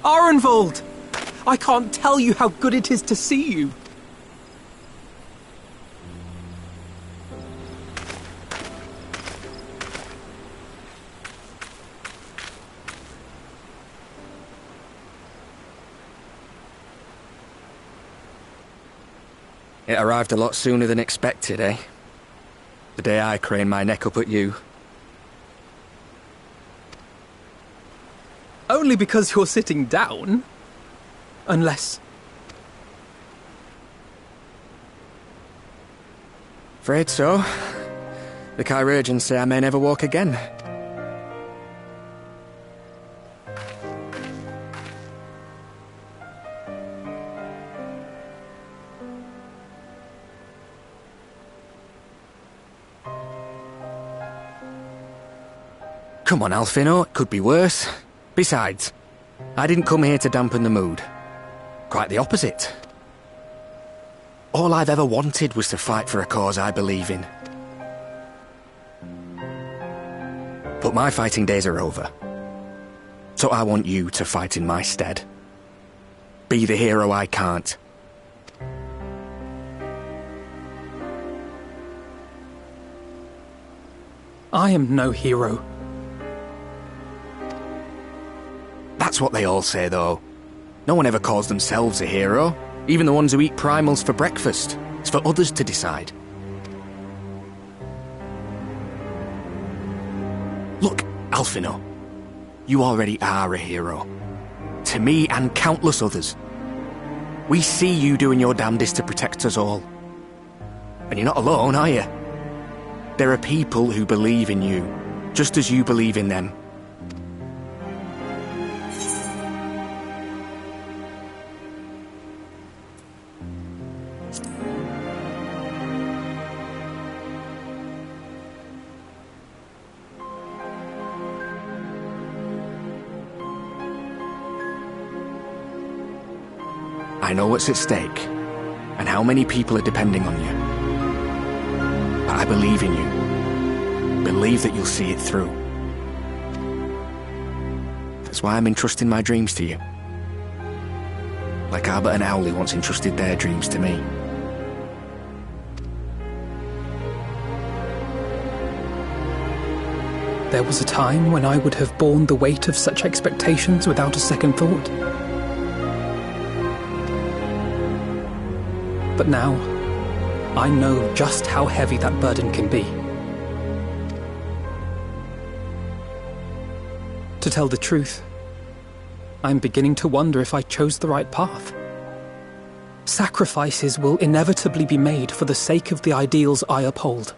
Arenvold! I can't tell you how good it is to see you. It arrived a lot sooner than expected, eh? The day I craned my neck up at you. Only because you're sitting down. Unless... Afraid so. The chirurgeons say I may never walk again. Come on, Alfino, it could be worse. Besides, I didn't come here to dampen the mood. Quite the opposite. All I've ever wanted was to fight for a cause I believe in. But my fighting days are over. So I want you to fight in my stead. Be the hero I can't. I am no hero. That's what they all say, though. No one ever calls themselves a hero. Even the ones who eat primals for breakfast. It's for others to decide. Look, Alfino. You already are a hero. To me and countless others. We see you doing your damnedest to protect us all. And you're not alone, are you? There are people who believe in you, just as you believe in them. I know what's at stake, and how many people are depending on you. But I believe in you. Believe that you'll see it through. That's why I'm entrusting my dreams to you. Like Albert and Owley once entrusted their dreams to me. There was a time when I would have borne the weight of such expectations without a second thought. But now, I know just how heavy that burden can be. To tell the truth, I'm beginning to wonder if I chose the right path. Sacrifices will inevitably be made for the sake of the ideals I uphold.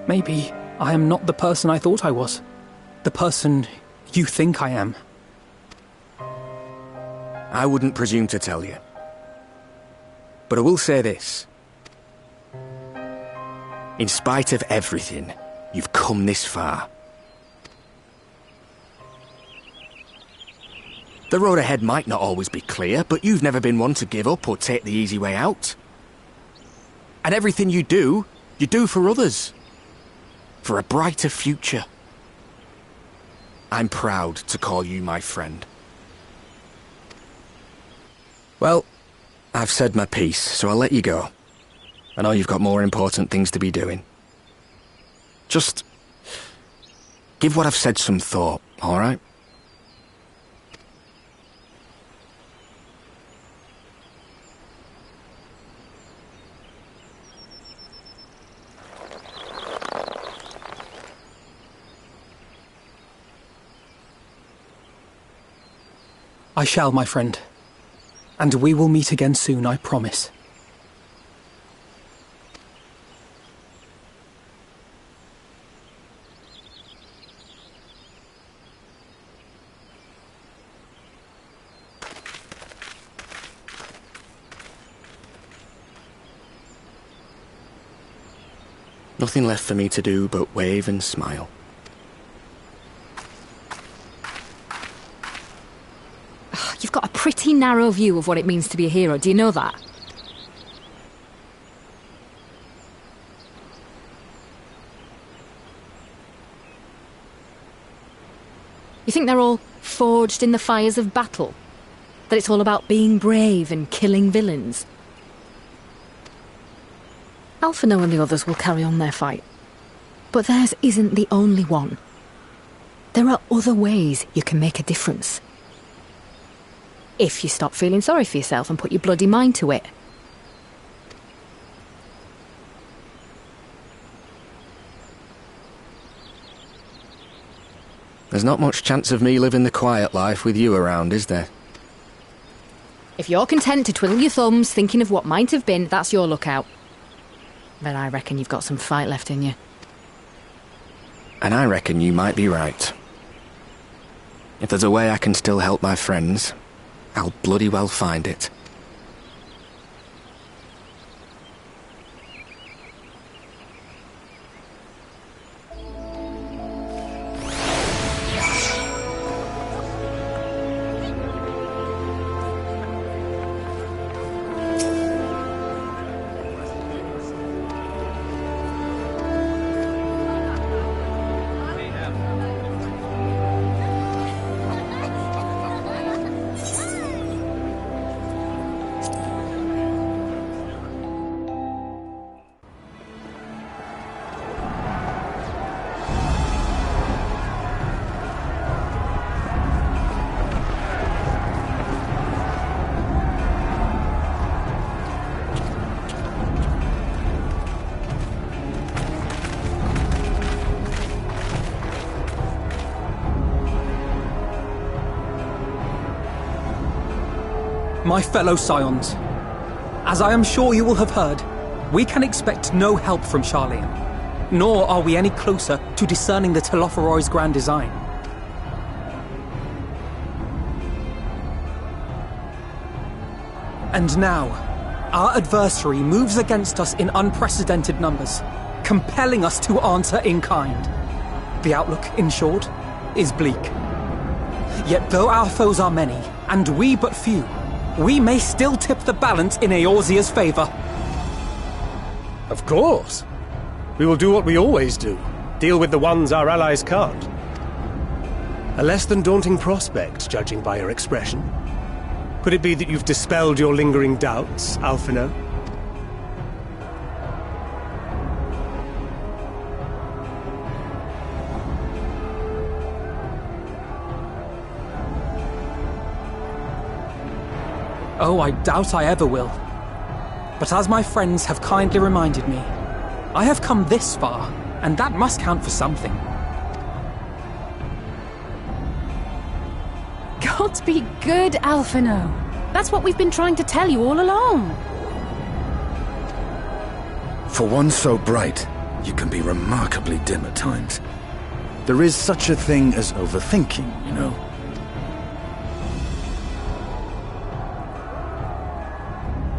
Maybe I am not the person I thought I was. The person you think I am. I wouldn't presume to tell you. But I will say this. In spite of everything, you've come this far. The road ahead might not always be clear, but you've never been one to give up or take the easy way out. And everything you do for others. For a brighter future. I'm proud to call you my friend. Well, I've said my piece, so I'll let you go. I know you've got more important things to be doing. Just give what I've said some thought, all right? I shall, my friend. And we will meet again soon, I promise. Nothing left for me to do but wave and smile. You've got a pretty narrow view of what it means to be a hero, do you know that? You think they're all forged in the fires of battle? That it's all about being brave and killing villains? Alphino and the others will carry on their fight. But theirs isn't the only one. There are other ways you can make a difference. If you stop feeling sorry for yourself and put your bloody mind to it. There's not much chance of me living the quiet life with you around, is there? If you're content to twiddle your thumbs thinking of what might have been, that's your lookout. But I reckon you've got some fight left in you. And I reckon you might be right. If there's a way I can still help my friends, I'll bloody well find it. My fellow Scions, as I am sure you will have heard, we can expect no help from Charlian, nor are we any closer to discerning the Telophoroi's grand design. And now, our adversary moves against us in unprecedented numbers, compelling us to answer in kind. The outlook, in short, is bleak. Yet though our foes are many, and we but few, we may still tip the balance in Eorzea's favor. Of course. We will do what we always do. Deal with the ones our allies can't. A less than daunting prospect, judging by your expression. Could it be that you've dispelled your lingering doubts, Alphino? Oh, I doubt I ever will. But as my friends have kindly reminded me, I have come this far, and that must count for something. God be good, Alphino. That's what we've been trying to tell you all along. For one so bright, you can be remarkably dim at times. There is such a thing as overthinking, you know.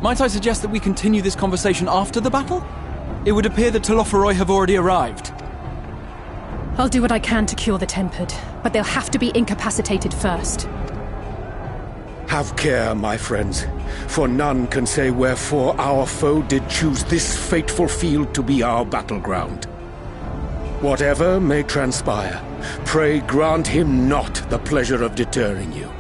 Might I suggest that we continue this conversation after the battle? It would appear that Telophoroi have already arrived. I'll do what I can to cure the Tempered, but they'll have to be incapacitated first. Have care, my friends, for none can say wherefore our foe did choose this fateful field to be our battleground. Whatever may transpire, pray grant him not the pleasure of deterring you.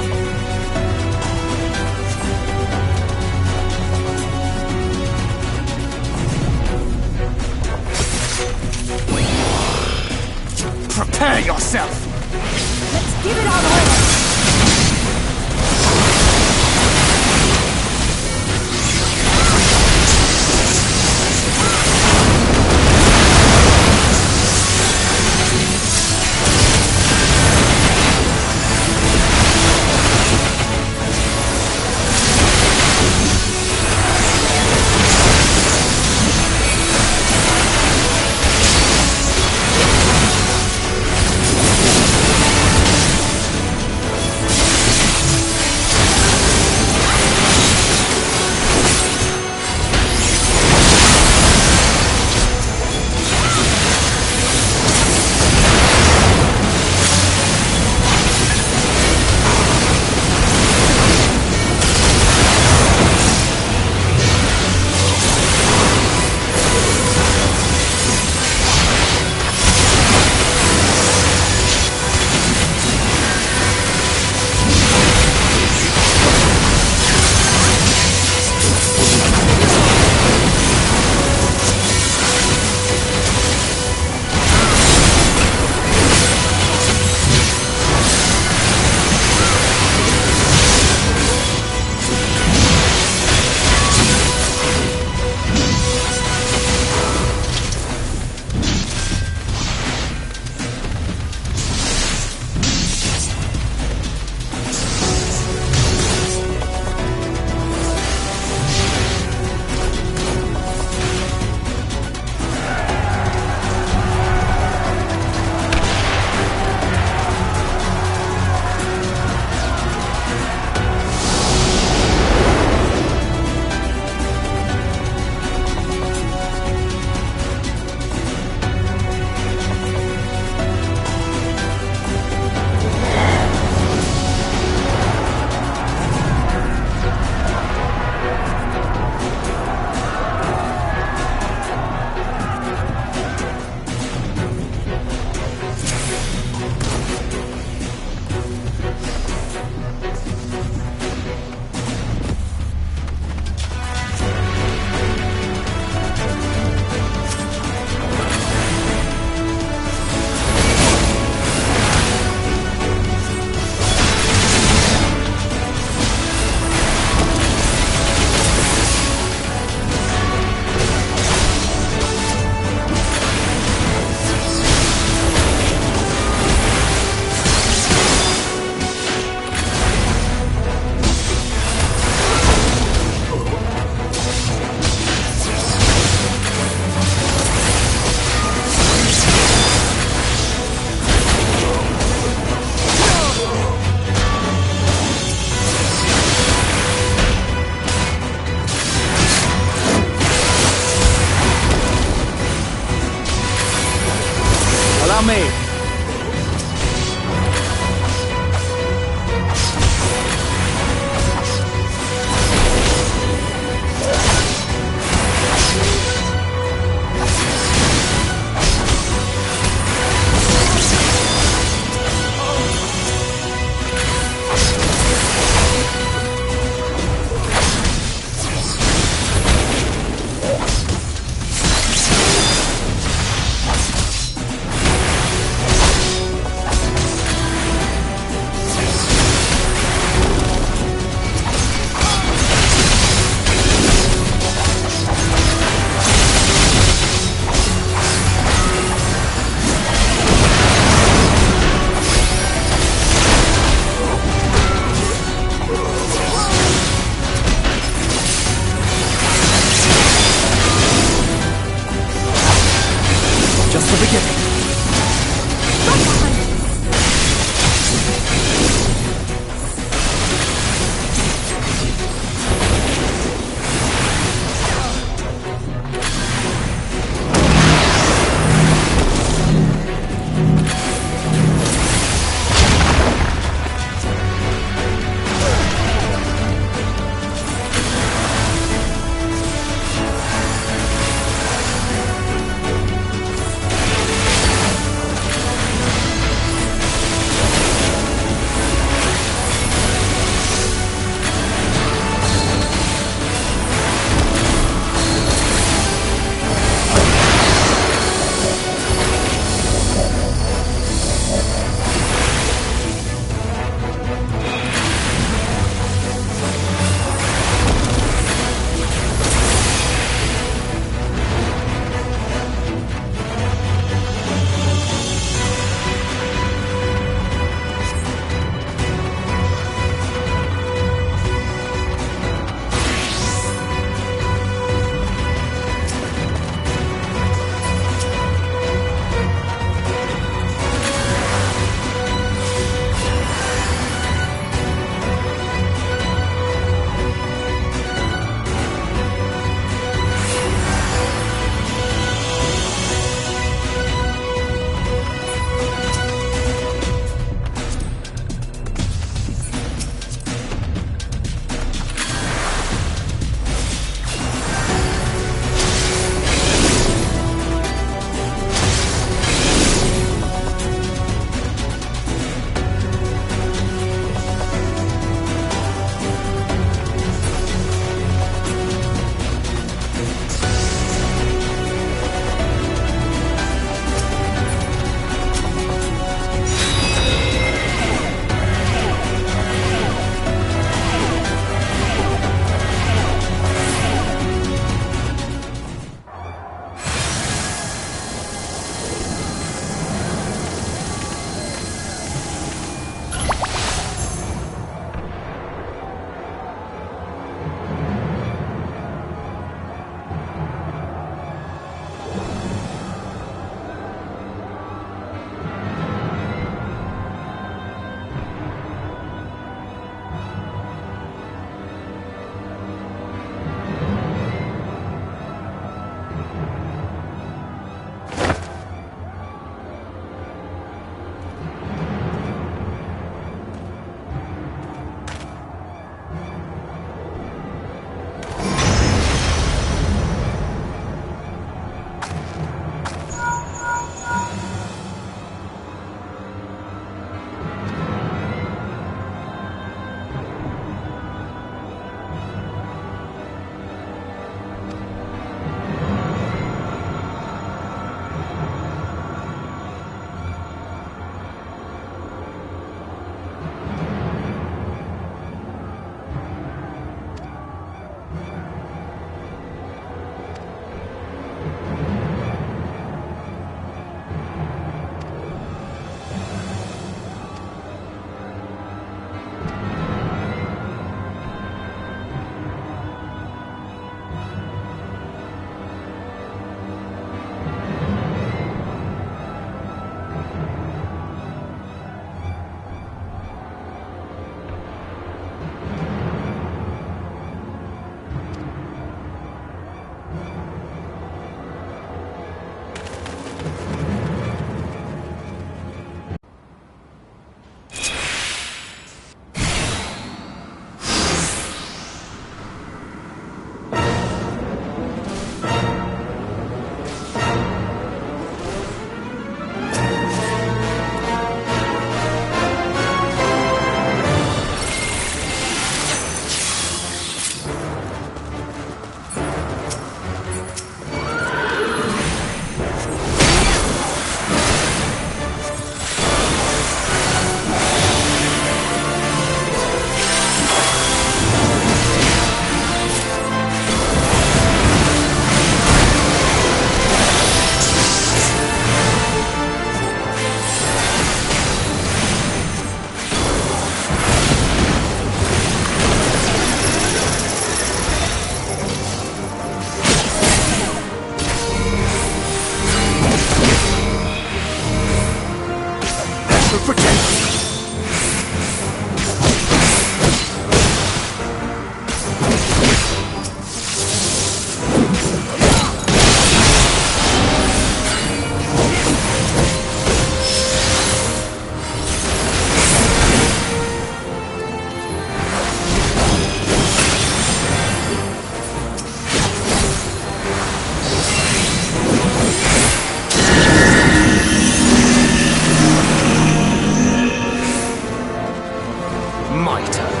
fighter.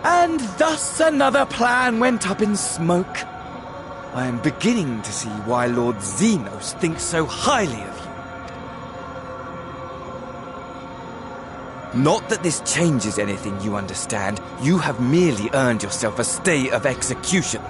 And thus another plan went up in smoke. I am beginning to see why Lord Xenos thinks so highly of you. Not that this changes anything, you understand. You have merely earned yourself a stay of execution.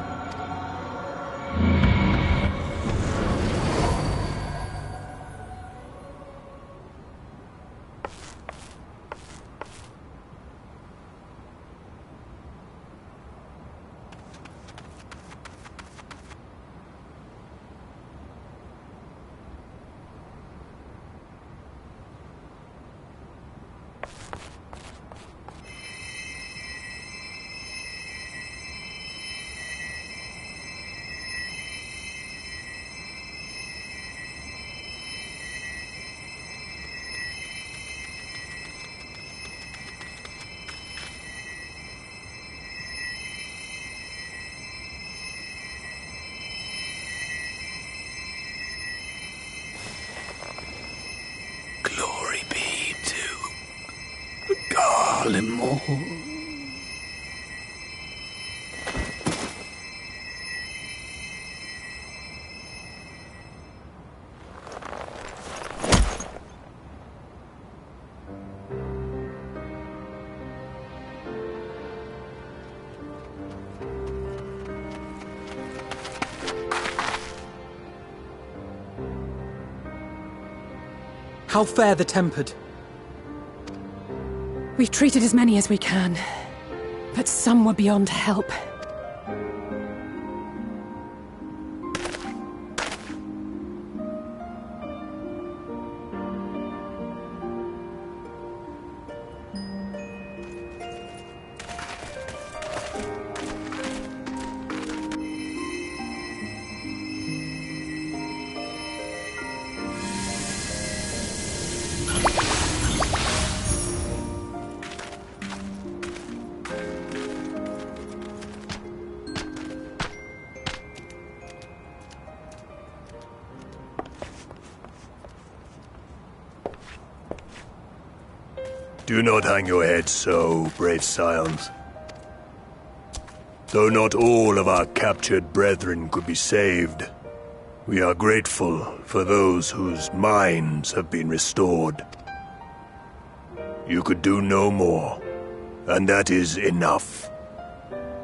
Glory be to Garlemore. How fare the Tempered? We've treated as many as we can, but some were beyond help. Do not hang your heads so, brave scions. Though not all of our captured brethren could be saved, we are grateful for those whose minds have been restored. You could do no more, and that is enough.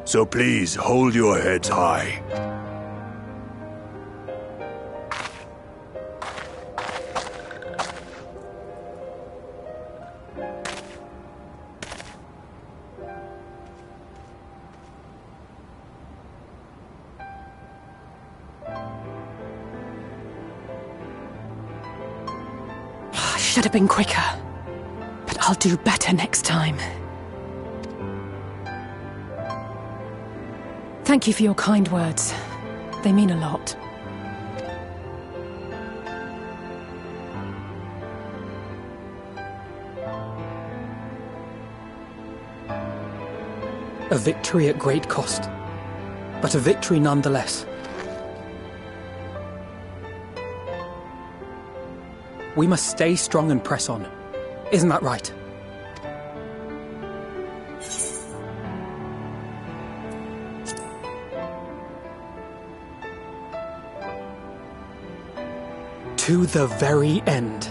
So please hold your heads high. Should have been quicker, but I'll do better next time. Thank you for your kind words. They mean a lot. A victory at great cost, but a victory nonetheless. We must stay strong and press on. Isn't that right? To the very end.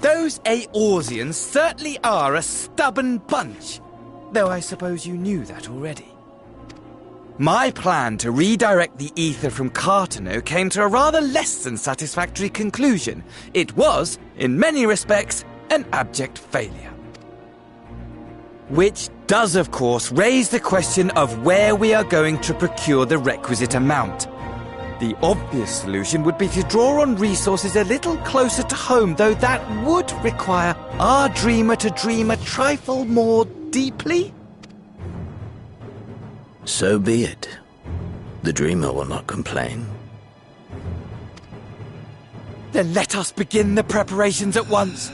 Those Eorzeans certainly are a stubborn bunch, though I suppose you knew that already. My plan to redirect the ether from Cartano came to a rather less than satisfactory conclusion. It was, in many respects, an abject failure. Which does, of course, raise the question of where we are going to procure the requisite amount. The obvious solution would be to draw on resources a little closer to home, though that would require our dreamer to dream a trifle more deeply. So be it. The dreamer will not complain. Then let us begin the preparations at once.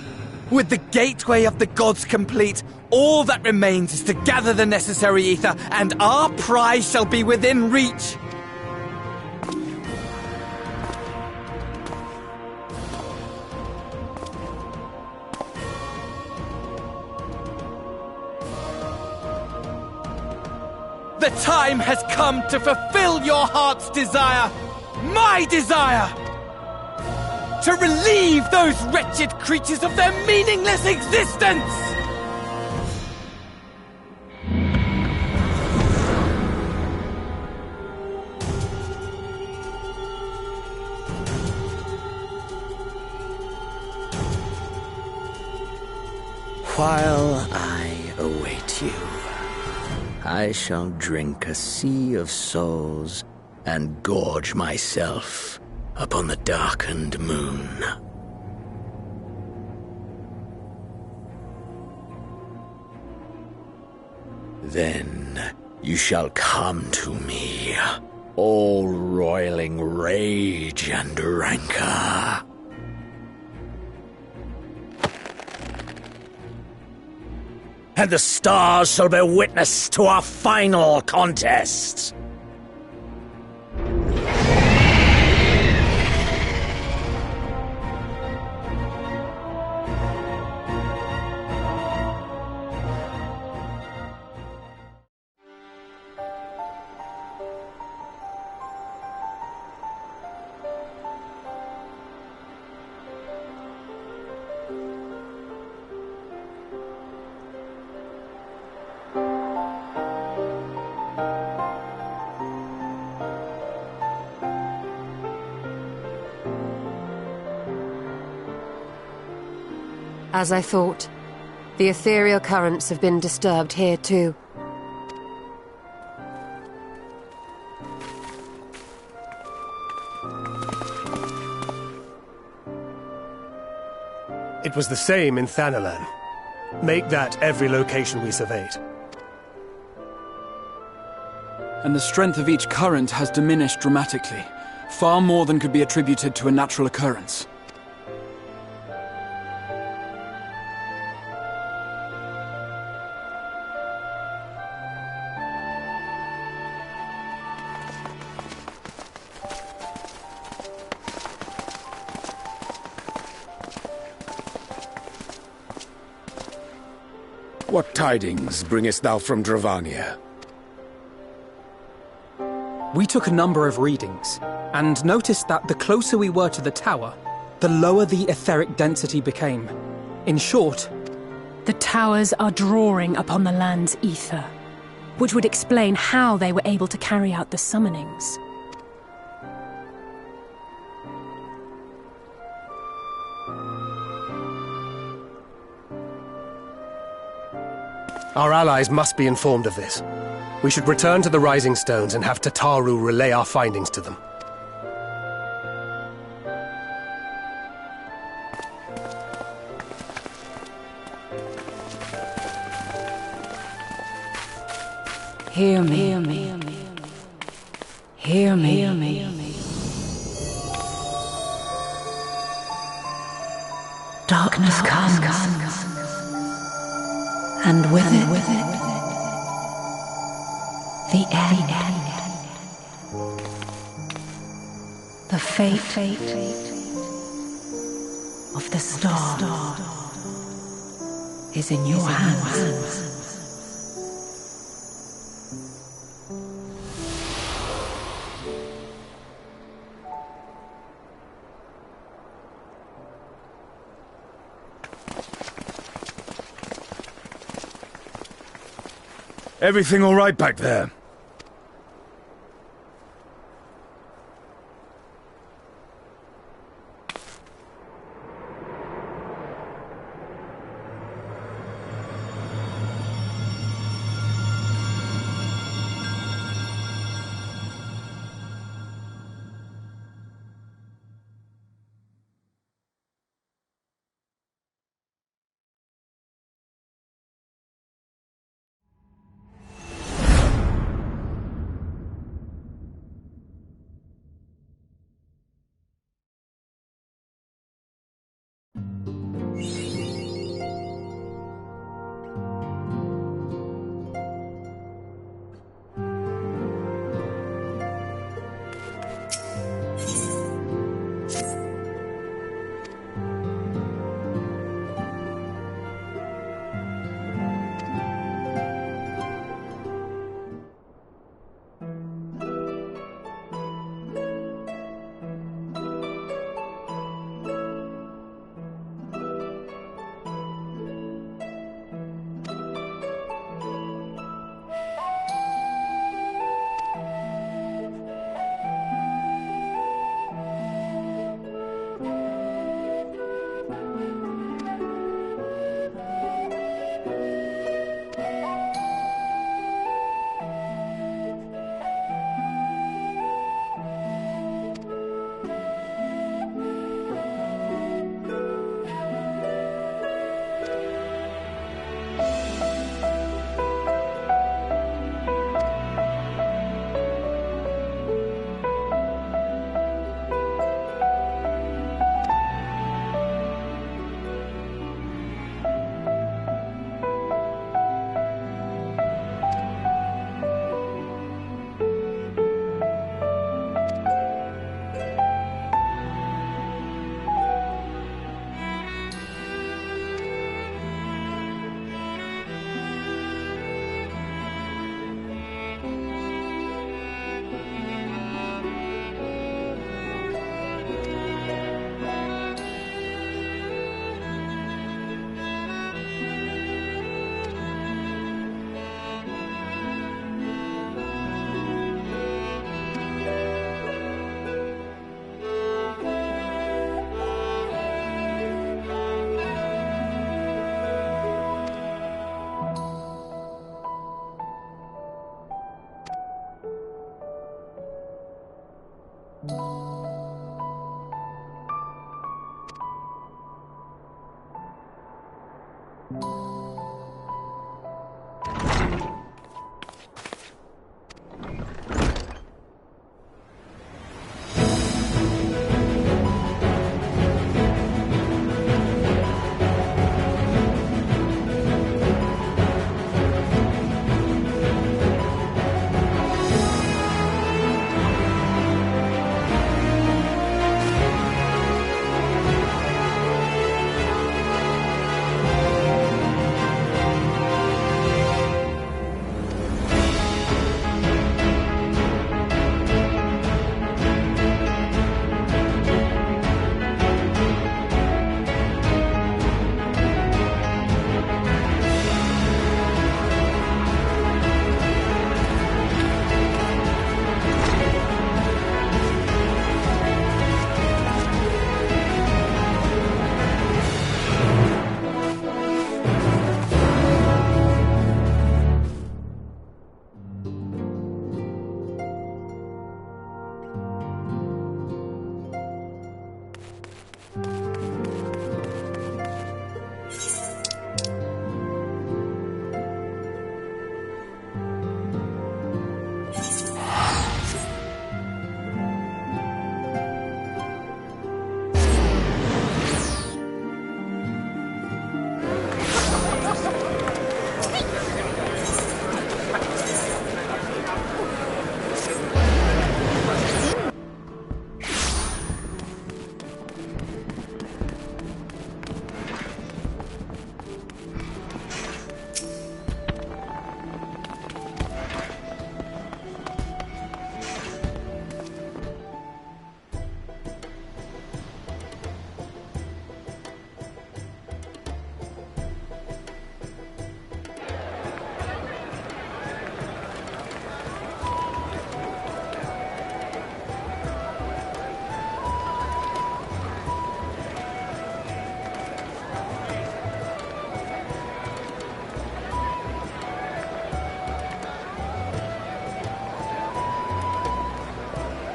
With the gateway of the gods complete, all that remains is to gather the necessary ether, and our prize shall be within reach. The time has come to fulfill your heart's desire, my desire! To relieve those wretched creatures of their meaningless existence! While I await you, I shall drink a sea of souls and gorge myself upon the darkened moon. Then you shall come to me, all roiling rage and rancor. And the stars shall bear witness to our final contest. As I thought, the ethereal currents have been disturbed here too. It was the same in Thanalan. Make that every location we surveyed. And the strength of each current has diminished dramatically, far more than could be attributed to a natural occurrence. What tidings bringest thou from Dravania? We took a number of readings, and noticed that the closer we were to the tower, the lower the etheric density became. In short, The towers are drawing upon the land's ether, which would explain how they were able to carry out the summonings. Our allies must be informed of this. We should return to the Rising Stones and have Tataru relay our findings to them. Hear me. Hear me. Hear me. Hear me. Darkness comes, and with it, the end. The fate of the star is in your hands. Everything all right back there?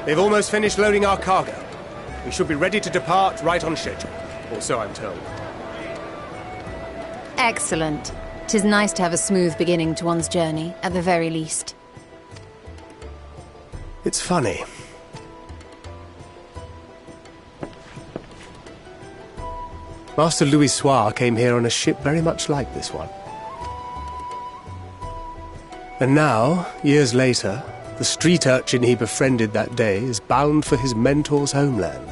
They've almost finished loading our cargo. We should be ready to depart right on schedule, or so I'm told. Excellent. 'Tis nice to have a smooth beginning to one's journey, at the very least. It's funny. Master Louis Soir came here on a ship very much like this one. And now, years later, the street urchin he befriended that day is bound for his mentor's homeland.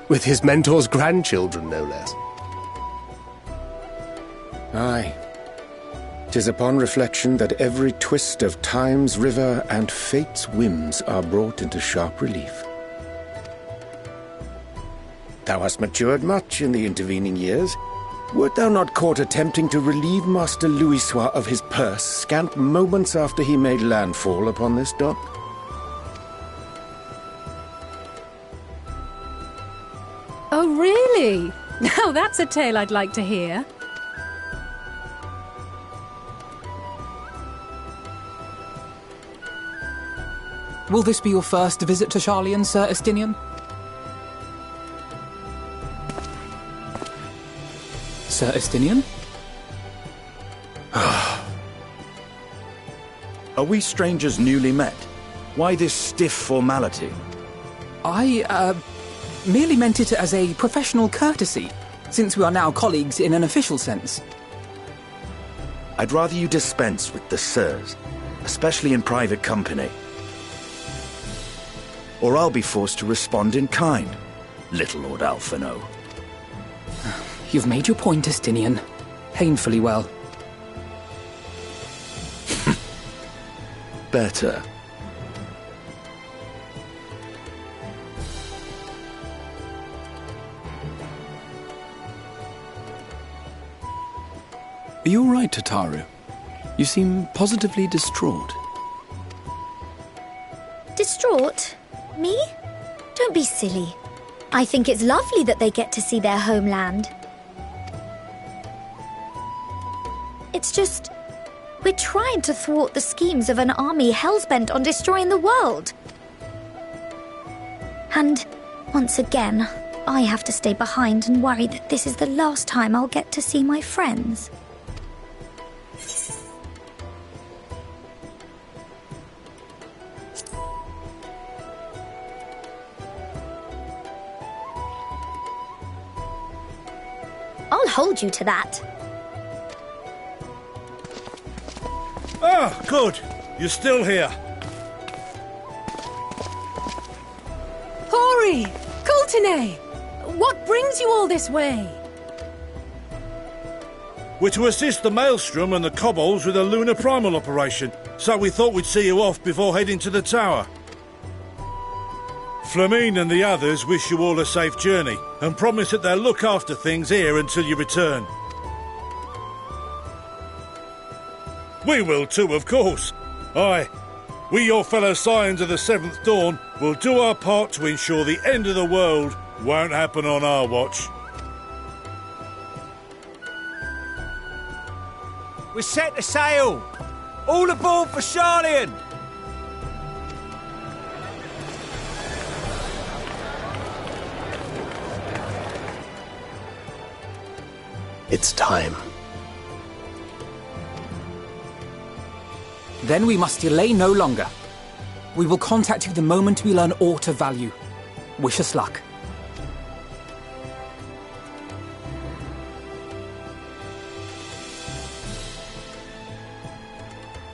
With his mentor's grandchildren, no less. Aye. 'Tis upon reflection that every twist of time's river and fate's whims are brought into sharp relief. Thou hast matured much in the intervening years. Wert thou not caught attempting to relieve Master Louis Soir of his purse scant moments after he made landfall upon this dock? Oh, really? Now that's a tale I'd like to hear. Will this be your first visit to Charlian, Sir Estinian? Sir Estinian? Are we strangers newly met? Why this stiff formality? I, merely meant it as a professional courtesy, since we are now colleagues in an official sense. I'd rather you dispense with the sirs, especially in private company. Or I'll be forced to respond in kind, little Lord Alphino. You've made your point, Estinian. Painfully well. Better. Are you all right, Tataru? You seem positively distraught. Distraught? Me? Don't be silly. I think it's lovely that they get to see their homeland. It's just, we're trying to thwart the schemes of an army hellbent on destroying the world. And, once again, I have to stay behind and worry that this is the last time I'll get to see my friends. I'll hold you to that. Ah, good. You're still here. Hori! Coulternay! What brings you all this way? We're to assist the Maelstrom and the Kobolds with a lunar primal operation, so we thought we'd see you off before heading to the tower. Flamine and the others wish you all a safe journey, and promise that they'll look after things here until you return. We will too, of course. Aye, we your fellow Scions of the Seventh Dawn will do our part to ensure the end of the world won't happen on our watch. We're set to sail! All aboard for Charlian! It's time. Then we must delay no longer. We will contact you the moment we learn aught of value. Wish us luck.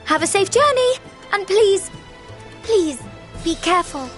Have a safe journey, and please, please, be careful.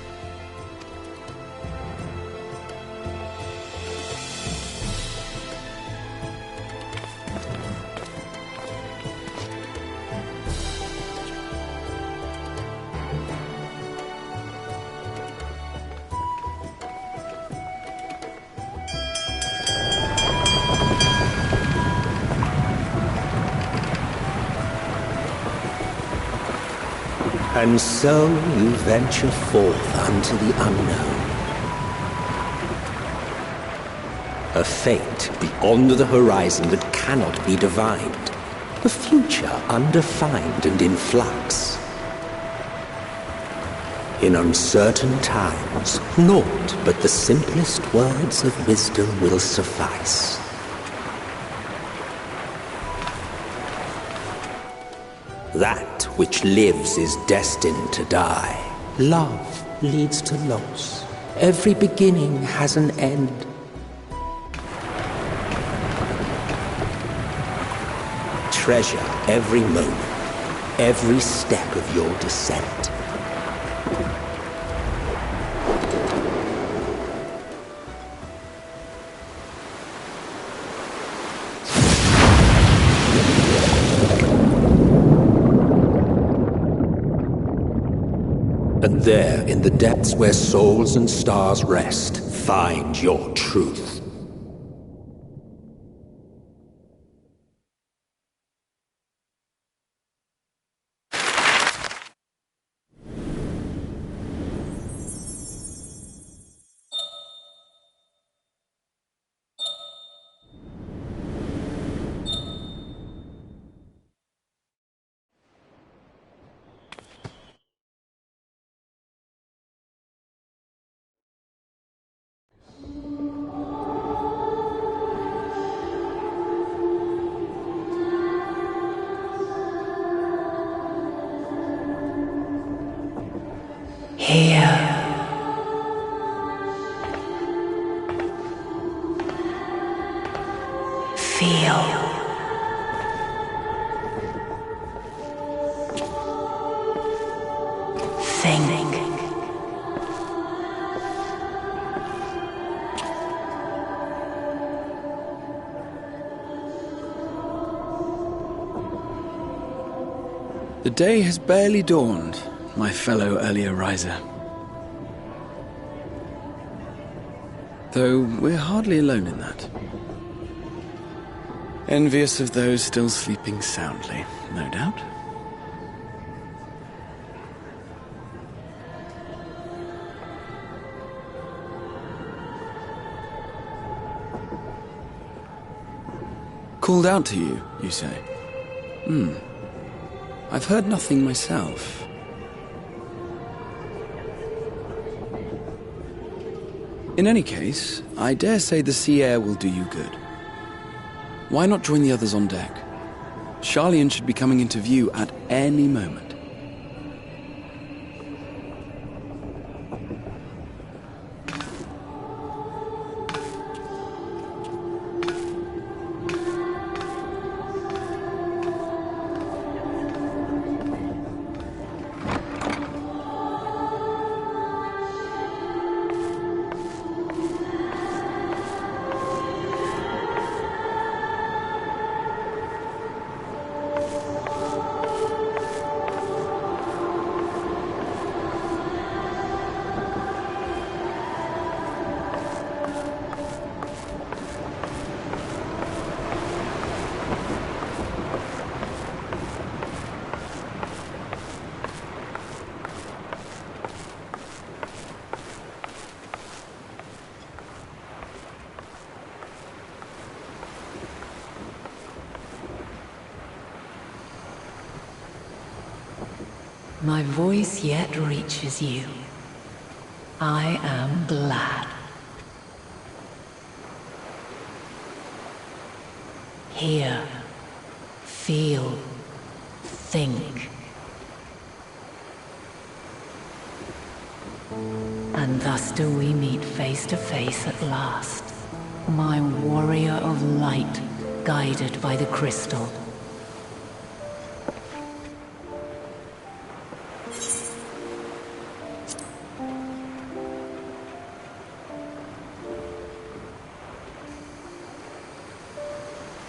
And so you venture forth unto the unknown. A fate beyond the horizon that cannot be divined. A future undefined and in flux. In uncertain times, naught but the simplest words of wisdom will suffice. That which lives is destined to die. Love leads to loss. Every beginning has an end. Treasure every moment, every step of your descent. And there, in the depths where souls and stars rest, find your truth. Here. Feel. Think. The day has barely dawned, my fellow earlier riser. Though we're hardly alone in that. Envious of those still sleeping soundly, no doubt. Called out to you, you say? I've heard nothing myself. In any case, I dare say the sea air will do you good. Why not join the others on deck? Sharlayan should be coming into view at any moment. My voice yet reaches you. I am glad. Hear, feel, think. And thus do we meet face to face at last. My warrior of light, guided by the crystal.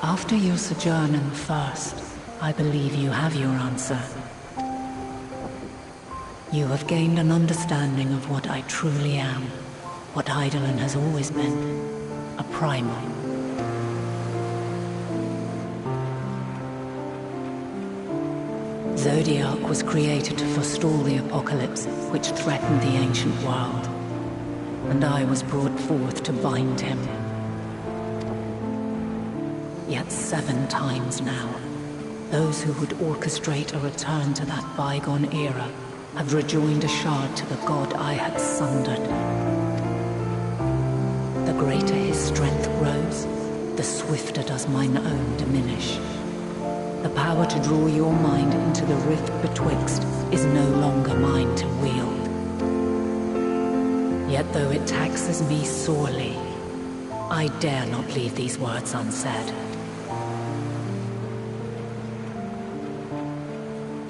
After your sojourn in the First, I believe you have your answer. You have gained an understanding of what I truly am, what Eidolon has always been, a primal. Zodiac was created to forestall the apocalypse which threatened the ancient world, and I was brought forth to bind him. Yet 7 times now, those who would orchestrate a return to that bygone era have rejoined a shard to the god I had sundered. The greater his strength grows, the swifter does mine own diminish. The power to draw your mind into the rift betwixt is no longer mine to wield. Yet though it taxes me sorely, I dare not leave these words unsaid.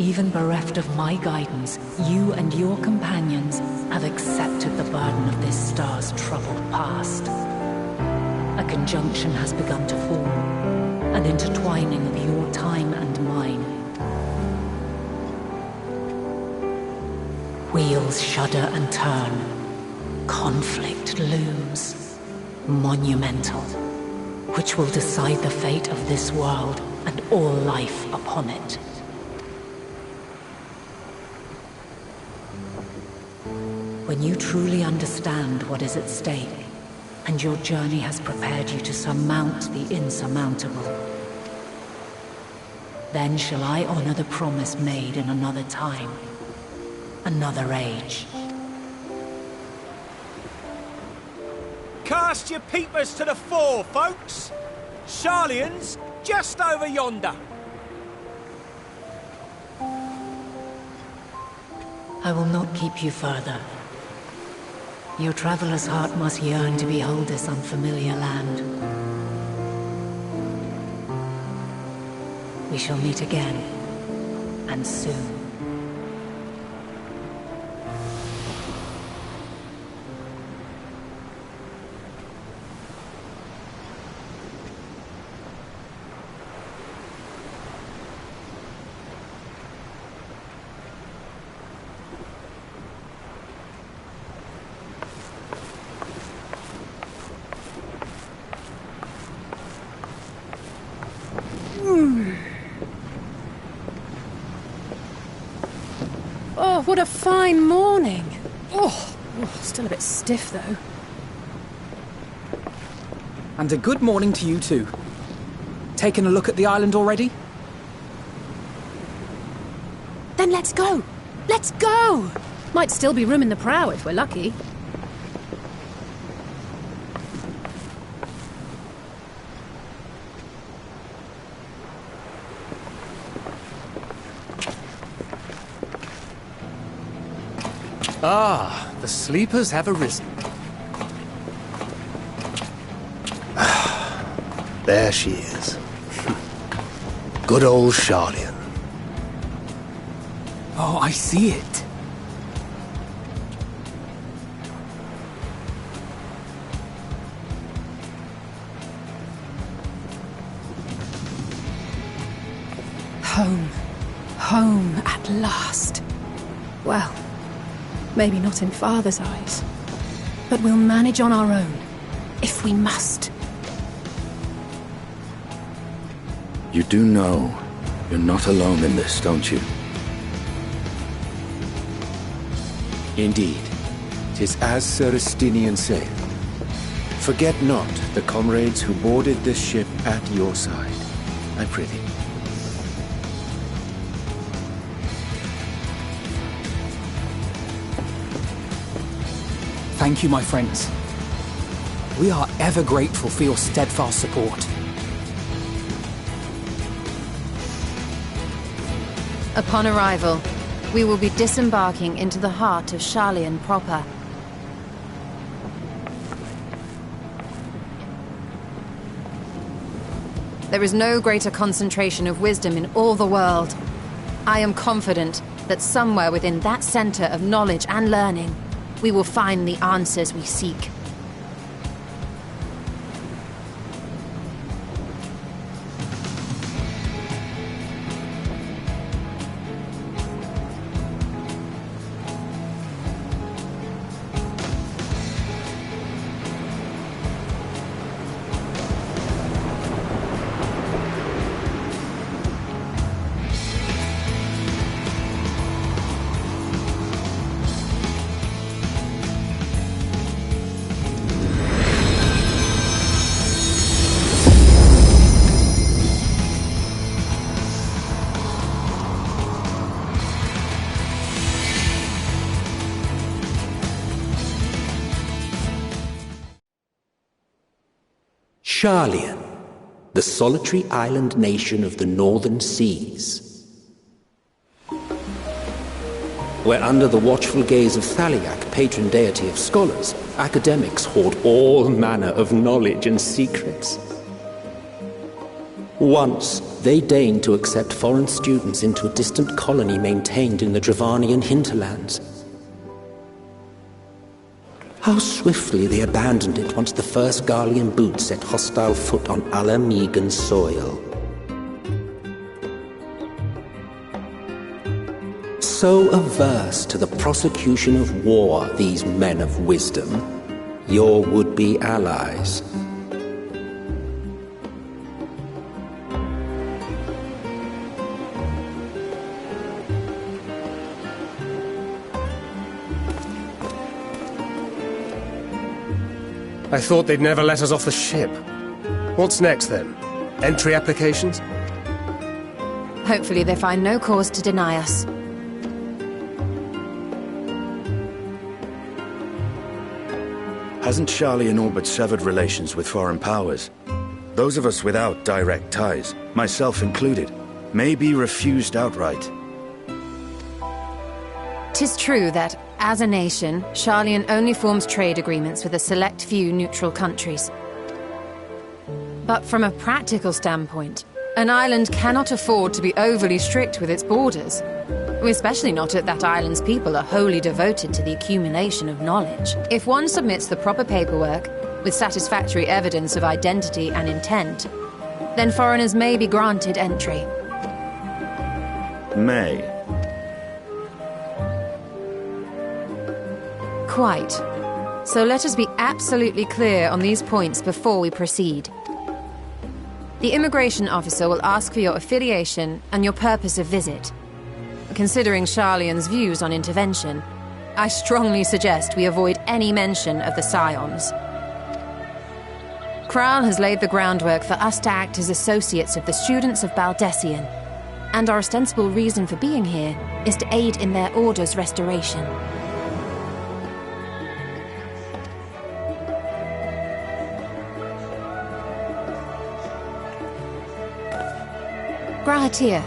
Even bereft of my guidance, you and your companions have accepted the burden of this star's troubled past. A conjunction has begun to form, an intertwining of your time and mine. Wheels shudder and turn. Conflict looms. Monumental, which will decide the fate of this world and all life upon it. When you truly understand what is at stake, and your journey has prepared you to surmount the insurmountable, then shall I honor the promise made in another time, another age. Cast your peepers to the fore, folks! Sharlayan's just over yonder. I will not keep you further. Your traveler's heart must yearn to behold this unfamiliar land. We shall meet again, and soon. Oh, what a fine morning. Oh, still a bit stiff though. And a good morning to you too. Taking a look at the island already? Then let's go. Let's go! Might still be room in the prow if we're lucky. Ah, the sleepers have arisen. There she is. Good old Sharlian. Oh, I see it. Home. Home at last. Well, maybe not in Father's eyes, but we'll manage on our own, if we must. You do know you're not alone in this, don't you? Indeed. 'Tis as Sir Estinian saith. Forget not the comrades who boarded this ship at your side, I prithee. Thank you, my friends. We are ever grateful for your steadfast support. Upon arrival, we will be disembarking into the heart of Sharlian proper. There is no greater concentration of wisdom in all the world. I am confident that somewhere within that center of knowledge and learning, we will find the answers we seek. Sharlian, the solitary island nation of the northern seas. Where under the watchful gaze of Thaliak, patron deity of scholars, academics hoard all manner of knowledge and secrets. Once, they deigned to accept foreign students into a distant colony maintained in the Dravanian hinterlands. How swiftly they abandoned it once the first Garlean boot set hostile foot on Alamegan soil. So averse to the prosecution of war, these men of wisdom, your would-be allies. I thought they'd never let us off the ship. What's next, then? Entry applications? Hopefully they find no cause to deny us. Hasn't Sharlian all but severed relations with foreign powers? Those of us without direct ties, myself included, may be refused outright. 'Tis true that, as a nation, Sharlian only forms trade agreements with a select few neutral countries. But from a practical standpoint, an island cannot afford to be overly strict with its borders, especially not if that island's people are wholly devoted to the accumulation of knowledge. If one submits the proper paperwork, with satisfactory evidence of identity and intent, then foreigners may be granted entry. May. Quite. So let us be absolutely clear on these points before we proceed. The immigration officer will ask for your affiliation and your purpose of visit. Considering Sharlian's views on intervention, I strongly suggest we avoid any mention of the Scions. Kral has laid the groundwork for us to act as associates of the students of Baldessian, and our ostensible reason for being here is to aid in their order's restoration. Grahatir,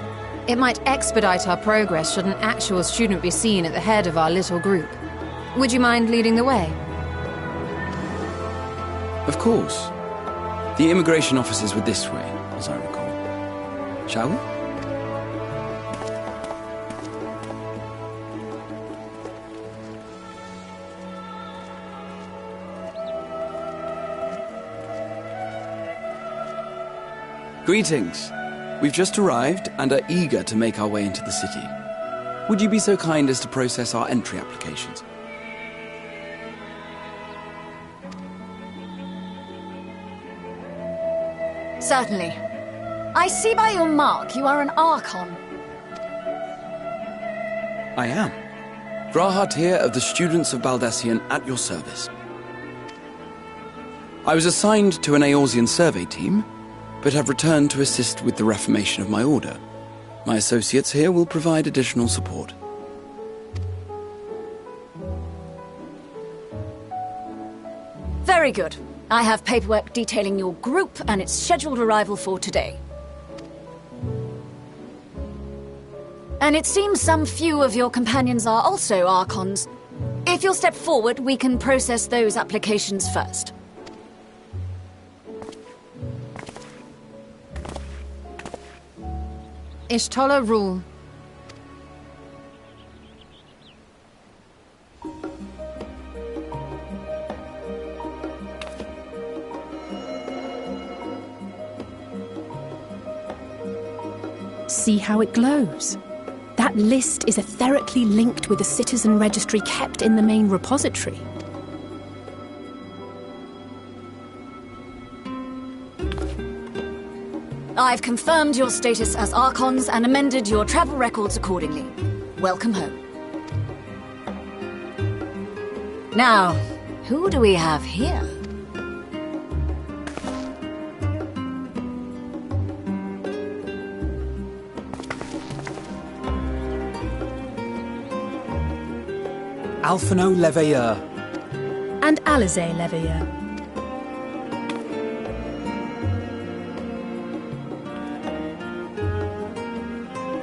it might expedite our progress should an actual student be seen at the head of our little group. Would you mind leading the way? Of course. The immigration officers were this way, as I recall. Shall we? Greetings. We've just arrived and are eager to make our way into the city. Would you be so kind as to process our entry applications? Certainly. I see by your mark you are an Archon. I am. Grahat here of the Students of Baldassian at your service. I was assigned to an Eorzean survey team, but have returned to assist with the reformation of my order. My associates here will provide additional support. Very good. I have paperwork detailing your group and its scheduled arrival for today. And it seems some few of your companions are also Archons. If you'll step forward, we can process those applications first. Ishtola rule. See how it glows? That list is etherically linked with the citizen registry kept in the main repository. I've confirmed your status as Archons and amended your travel records accordingly. Welcome home. Now, who do we have here? Alphino Leveilleur. And Alizé Leveilleur.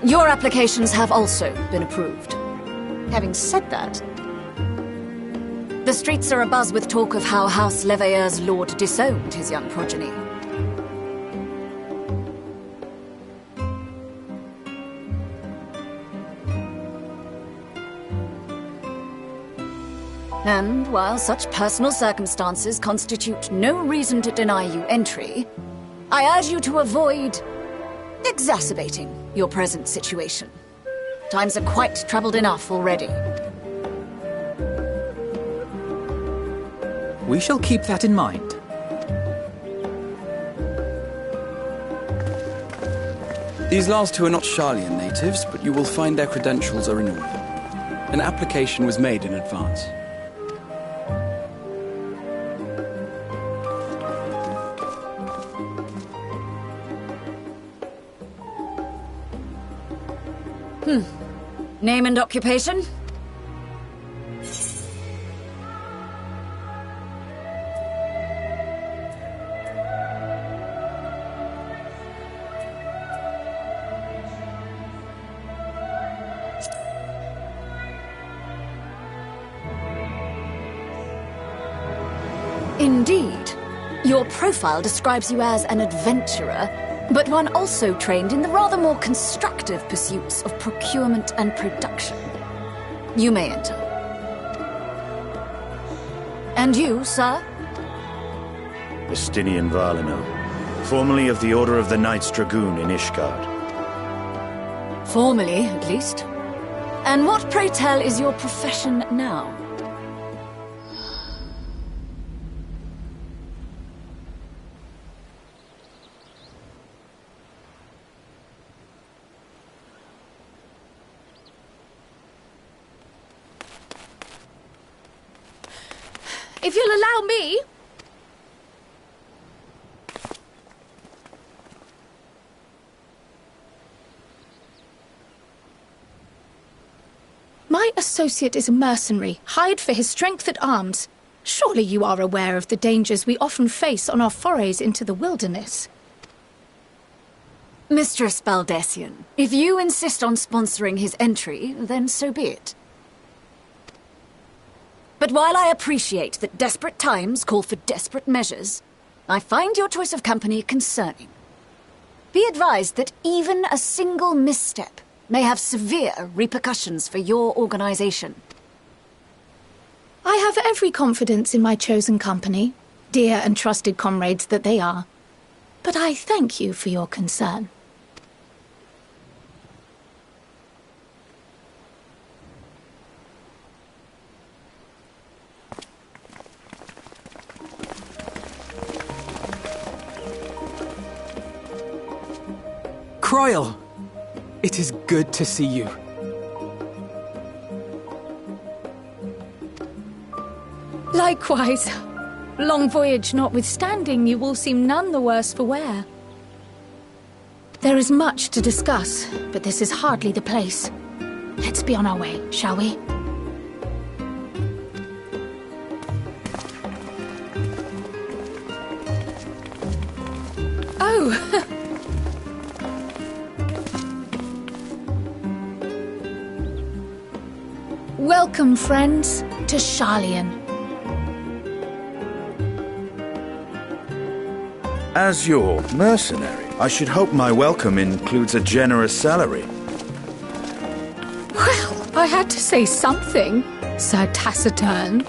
Your applications have also been approved. Having said that, the streets are abuzz with talk of how House Leveilleur's lord disowned his young progeny. And while such personal circumstances constitute no reason to deny you entry, I urge you to avoid exacerbating your present situation. Times are quite troubled enough already. We shall keep that in mind. These last two are not Sharlayan natives, but you will find their credentials are in order. An application was made in advance. Name and occupation? Indeed. Your profile describes you as an adventurer, but one also trained in the rather more constructive pursuits of procurement and production. You may enter. And you, sir? Justinian Valino, formerly of the Order of the Knights Dragoon in Ishgard. Formally, at least. And what, pray tell, is your profession now? If you'll allow me... My associate is a mercenary, hired for his strength at arms. Surely you are aware of the dangers we often face on our forays into the wilderness. Mistress Baldassian, if you insist on sponsoring his entry, then so be it. But while I appreciate that desperate times call for desperate measures, I find your choice of company concerning. Be advised that even a single misstep may have severe repercussions for your organization. I have every confidence in my chosen company, dear and trusted comrades that they are. But I thank you for your concern. Croyle! It is good to see you. Likewise. Long voyage notwithstanding, you all seem none the worse for wear. There is much to discuss, but this is hardly the place. Let's be on our way, shall we? Oh! Welcome, friends, to Sharlayan. As your mercenary, I should hope my welcome includes a generous salary. Well, I had to say something, Sir Taciturn.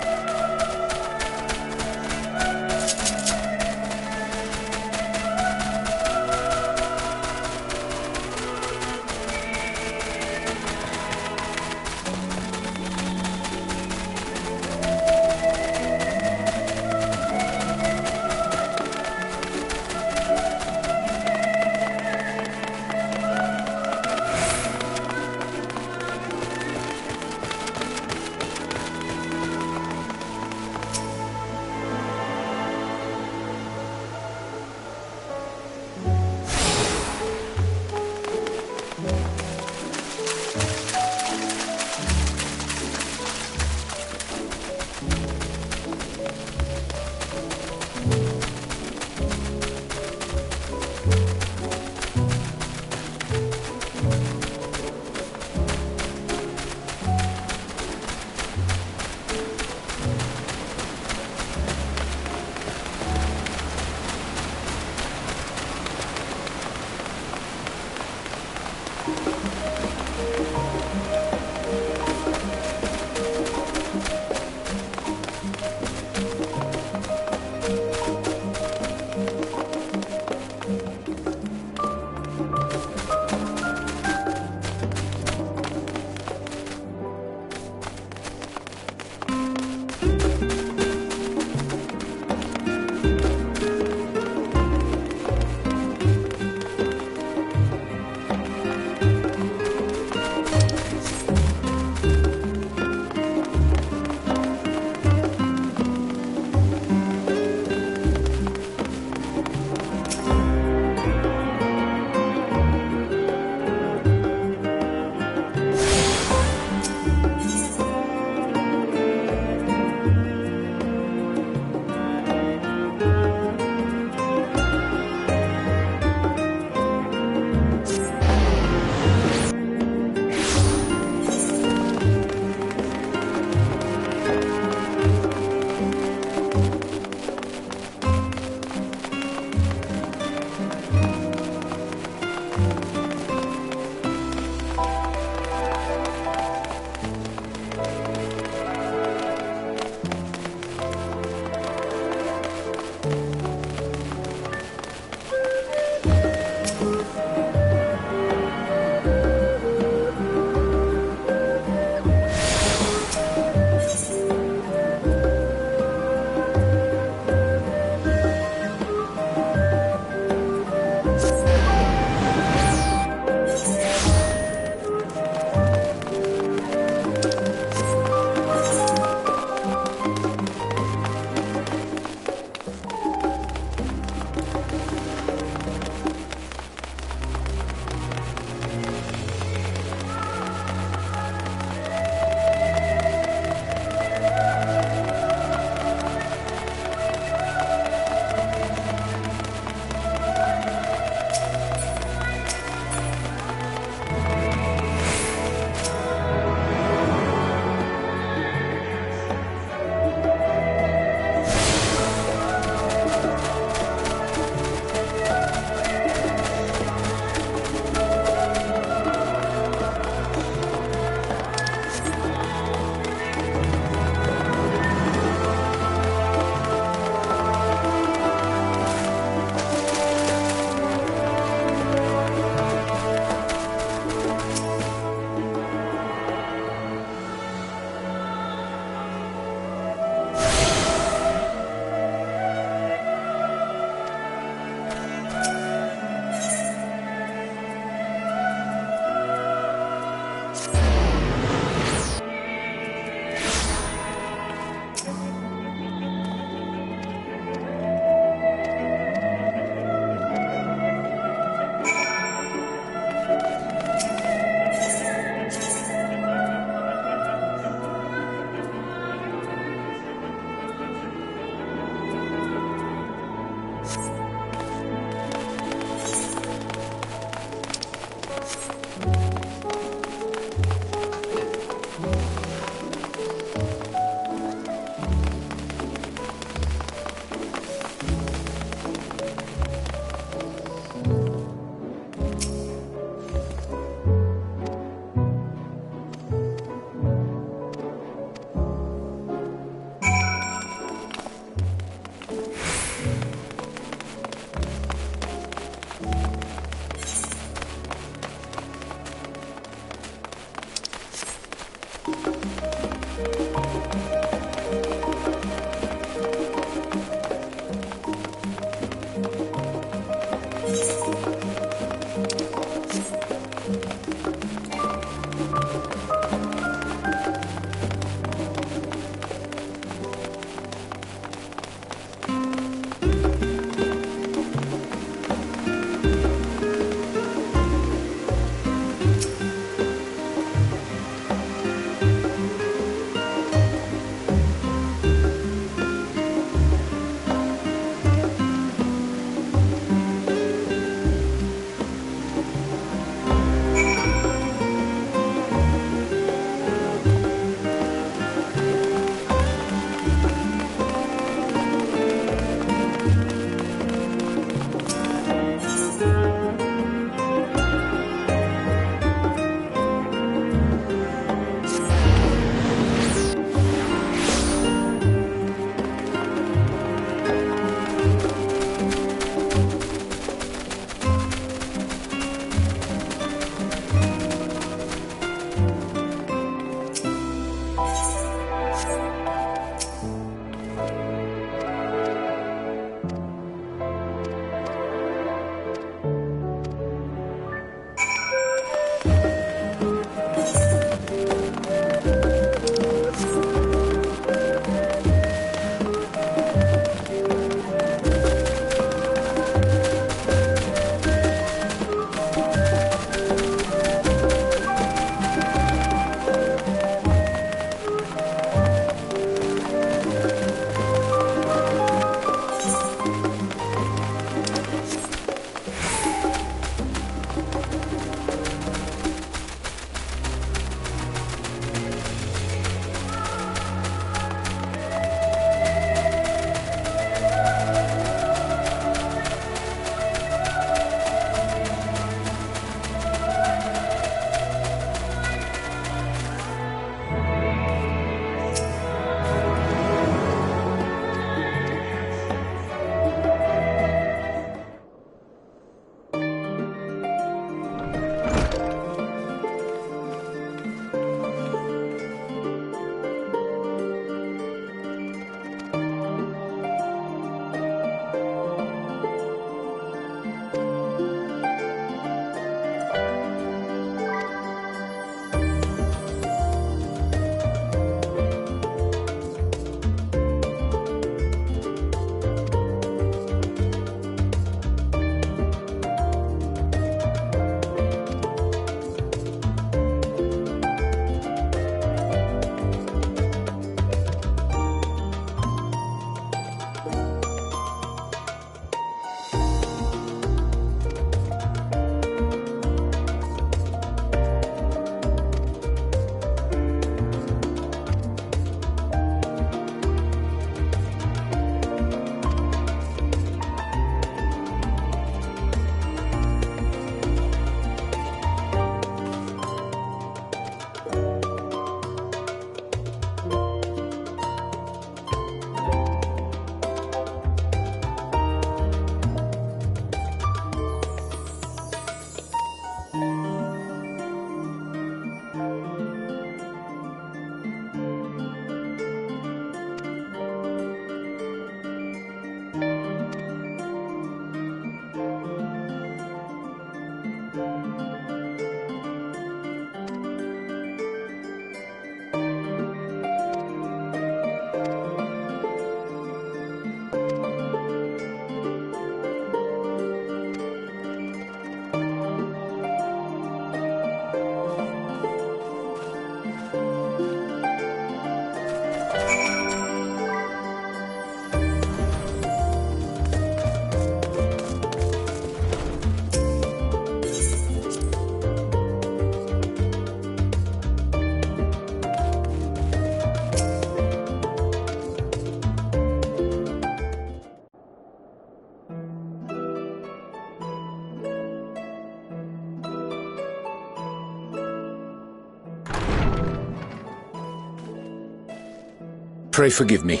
Pray forgive me.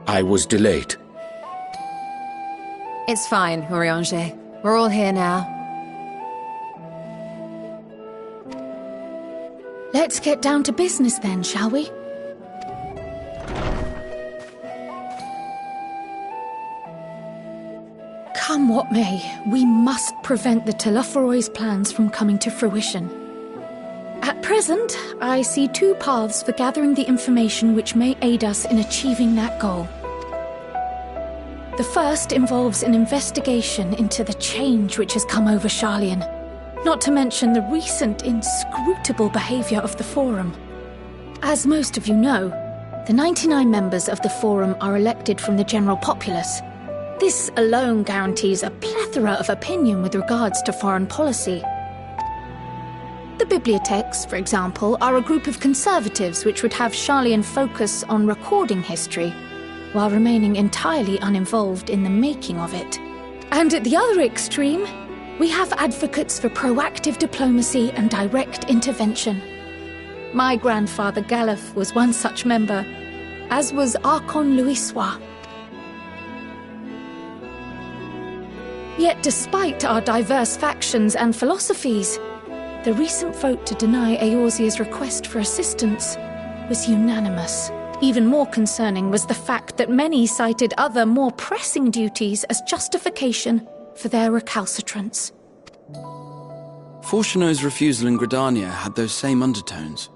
I was delayed. It's fine, Urianger. We're all here now. Let's get down to business then, shall we? Come what may, we must prevent the Telophoroi's plans from coming to fruition. At present, I see two paths for gathering the information which may aid us in achieving that goal. The first involves an investigation into the change which has come over Sharlayan, not to mention the recent inscrutable behavior of the Forum. As most of you know, the 99 members of the Forum are elected from the general populace. This alone guarantees a plethora of opinion with regards to foreign policy. The bibliotheques, for example, are a group of conservatives which would have Sharlayan focus on recording history, while remaining entirely uninvolved in the making of it. And at the other extreme, we have advocates for proactive diplomacy and direct intervention. My grandfather Galef was one such member, as was Archon Louisois. Yet despite our diverse factions and philosophies, the recent vote to deny Eorzea's request for assistance was unanimous. Even more concerning was the fact that many cited other, more pressing duties as justification for their recalcitrance. Fortuno's refusal in Gridania had those same undertones.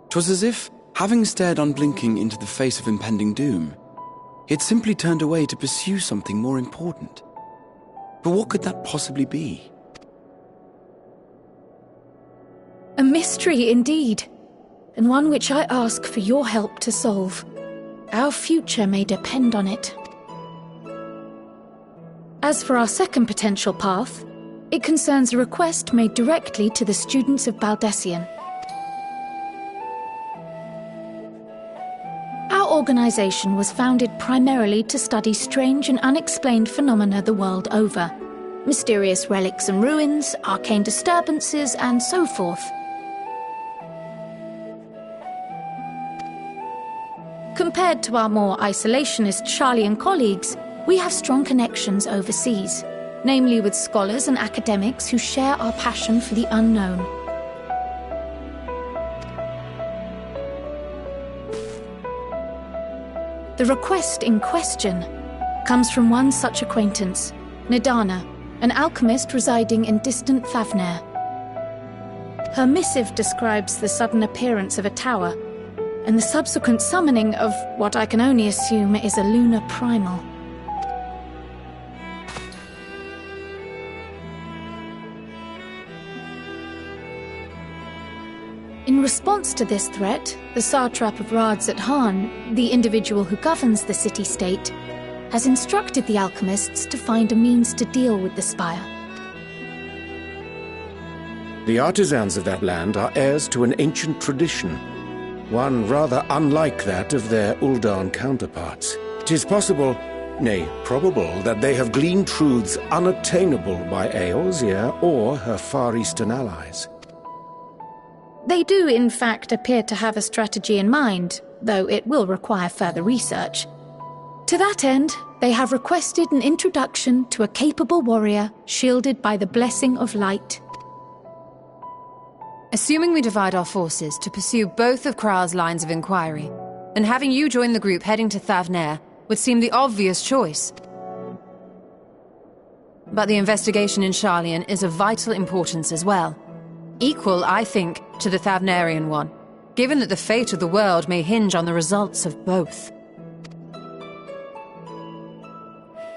'Twas as if, having stared unblinking into the face of impending doom, he had simply turned away to pursue something more important. But what could that possibly be? A mystery indeed, and one which I ask for your help to solve. Our future may depend on it. As for our second potential path, it concerns a request made directly to the students of Baldessian. Our organization was founded primarily to study strange and unexplained phenomena the world over. Mysterious relics and ruins, arcane disturbances, and so forth. Compared to our more isolationist Sharlayan colleagues, we have strong connections overseas, namely with scholars and academics who share our passion for the unknown. The request in question comes from one such acquaintance, Nidana, an alchemist residing in distant Thavner. Her missive describes the sudden appearance of a tower, and the subsequent summoning of what I can only assume is a lunar primal. In response to this threat, the satrap of Radzat-Han, the individual who governs the city-state, has instructed the alchemists to find a means to deal with the spire. The artisans of that land are heirs to an ancient tradition, one rather unlike that of their Uldan counterparts. 'Tis possible, nay, probable, that they have gleaned truths unattainable by Eorzea or her Far Eastern allies. They do, in fact, appear to have a strategy in mind, though it will require further research. To that end, they have requested an introduction to a capable warrior shielded by the blessing of light. Assuming we divide our forces to pursue both of Kral's lines of inquiry, then having you join the group heading to Thavner would seem the obvious choice. But the investigation in Sharlayan is of vital importance as well. Equal, I think, to the Thavnerian one, given that the fate of the world may hinge on the results of both.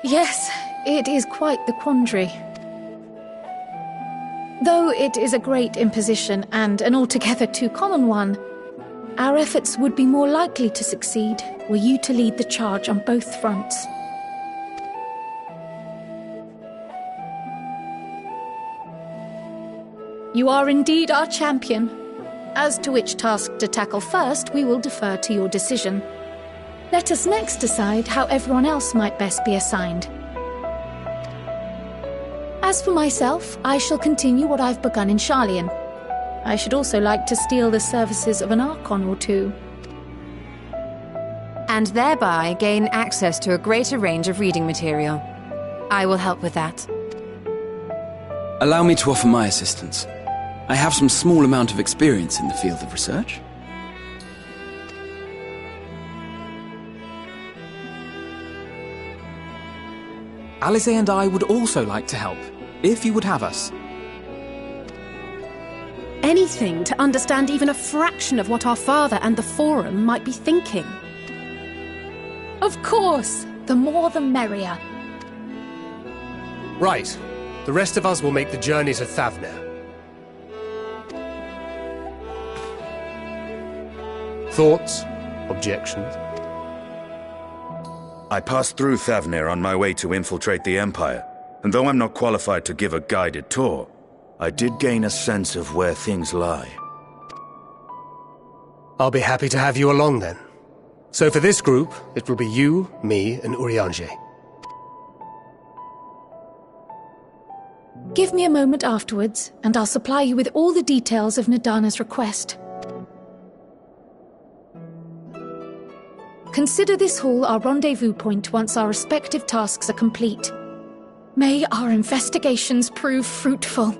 Yes, it is quite the quandary. Though it is a great imposition and an altogether too common one, our efforts would be more likely to succeed were you to lead the charge on both fronts. You are indeed our champion. As to which task to tackle first, we will defer to your decision. Let us next decide how everyone else might best be assigned. As for myself, I shall continue what I've begun in Sharlayan. I should also like to steal the services of an Archon or two. and thereby gain access to a greater range of reading material. I will help with that. Allow me to offer my assistance. I have some small amount of experience in the field of research. Alice and I would also like to help, if you would have us. Anything to understand even a fraction of what our father and the Forum might be thinking. Of course! The more the merrier. Right. The rest of us will make the journey to Thavnir. Thoughts? Objections? I passed through Thavnir on my way to infiltrate the Empire, and though I'm not qualified to give a guided tour, I did gain a sense of where things lie. I'll be happy to have you along then. So for this group, it will be you, me, and Urianger. Give me a moment afterwards, and I'll supply you with all the details of Nadana's request. Consider this hall our rendezvous point once our respective tasks are complete. May our investigations prove fruitful.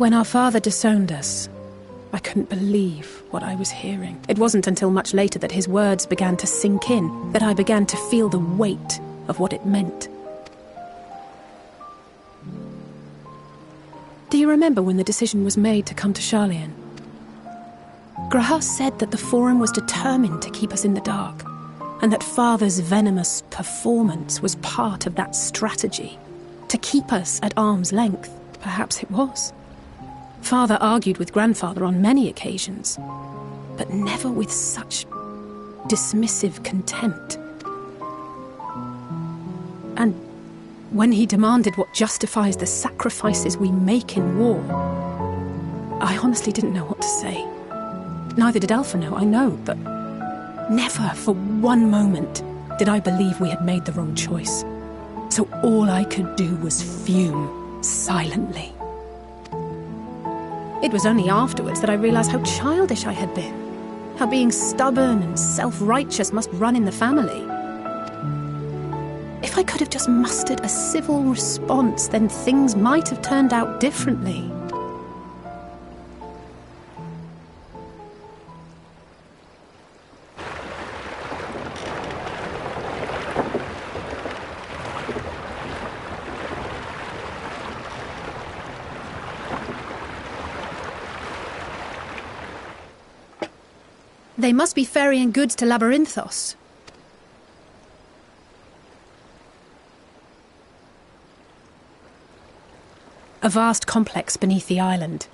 When our father disowned us, I couldn't believe what I was hearing. It wasn't until much later that his words began to sink in, that I began to feel the weight of what it meant. Do you remember when the decision was made to come to Sharlayan? Grahas said that the Forum was determined to keep us in the dark, and that Father's venomous performance was part of that strategy, to keep us at arm's length. Perhaps it was. Father argued with Grandfather on many occasions, but never with such dismissive contempt. And when he demanded what justifies the sacrifices we make in war, I honestly didn't know what to say. Neither did Alphino, I know, but never for one moment did I believe we had made the wrong choice. So all I could do was fume silently. It was only afterwards that I realized how childish I had been, how being stubborn and self-righteous must run in the family. If I could have just mustered a civil response, then things might have turned out differently. They must be ferrying goods to Labyrinthos. A vast complex beneath the island.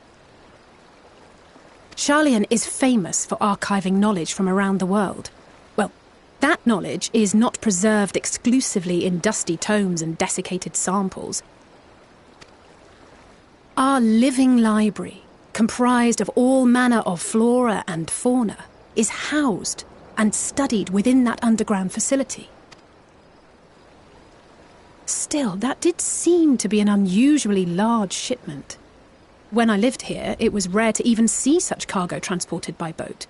Sharlayan is famous for archiving knowledge from around the world. Well, that knowledge is not preserved exclusively in dusty tomes and desiccated samples. Our living library, comprised of all manner of flora and fauna, is housed and studied within that underground facility. Still, that did seem to be an unusually large shipment. When I lived here, it was rare to even see such cargo transported by boat.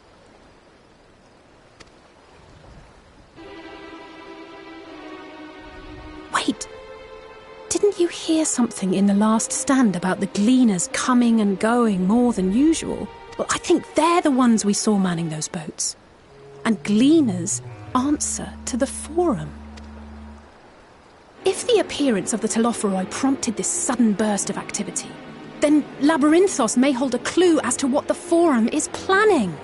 Wait! Didn't you hear something in the last stand about the gleaners coming and going more than usual? Well, I think they're the ones we saw manning those boats. And gleaners answer to the Forum. If the appearance of the Telophoroi prompted this sudden burst of activity, then Labyrinthos may hold a clue as to what the Forum is planning.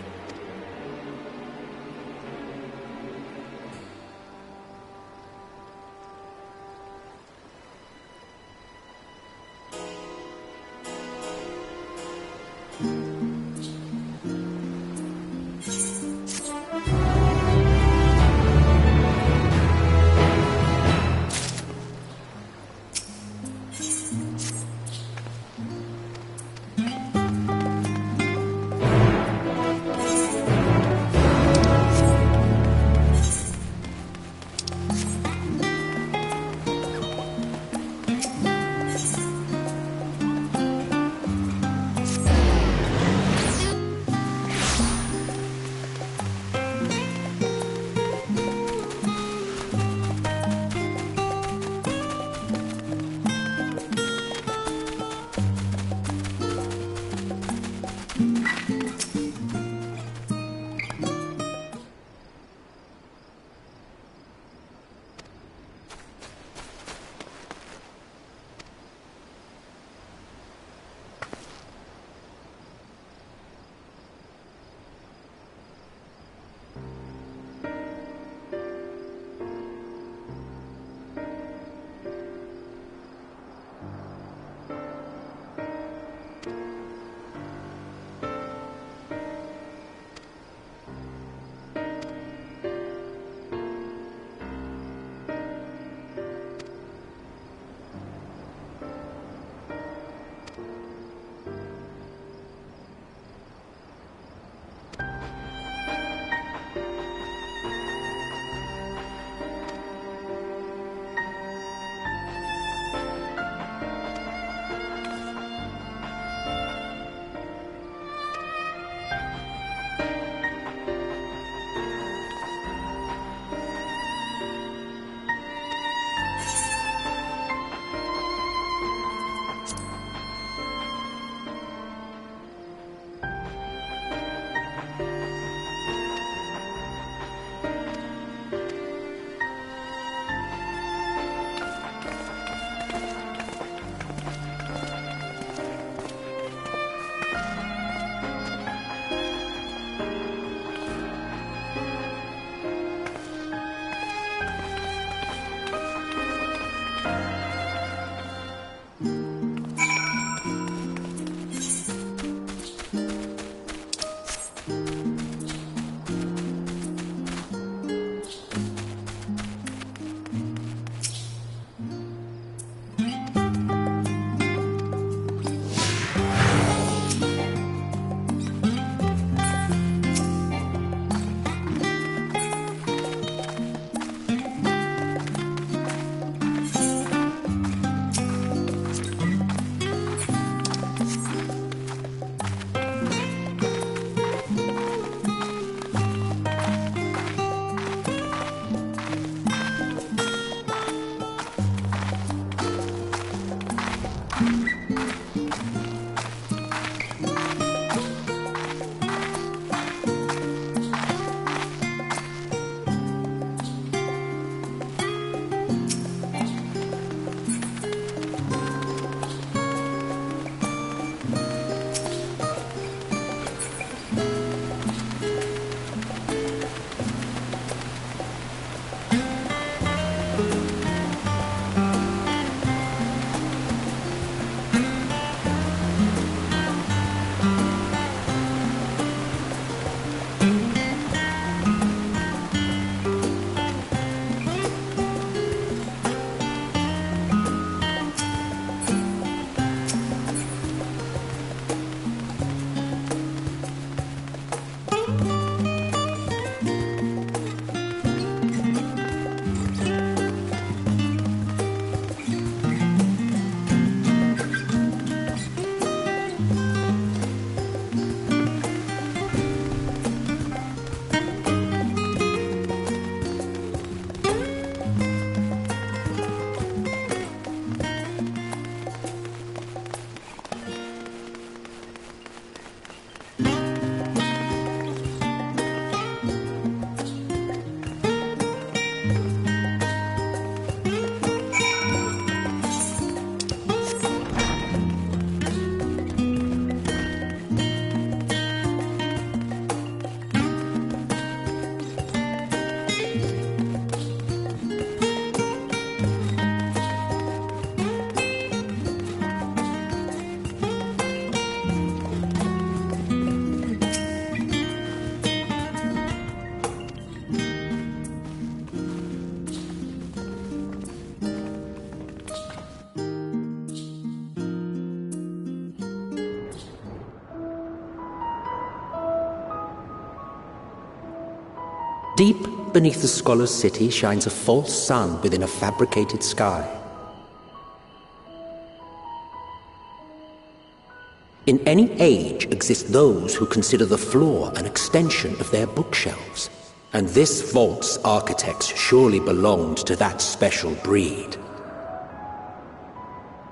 Deep beneath the scholar's city shines a false sun within a fabricated sky. In any age exist those who consider the floor an extension of their bookshelves, and this vault's architects surely belonged to that special breed.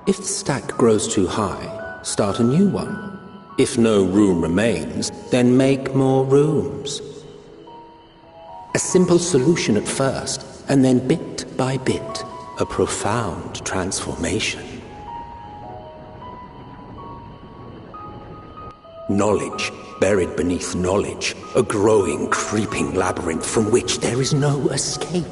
If the stack grows too high, start a new one. If no room remains, then make more rooms. A simple solution at first, and then bit by bit, a profound transformation. Knowledge buried beneath knowledge, a growing, creeping labyrinth from which there is no escape.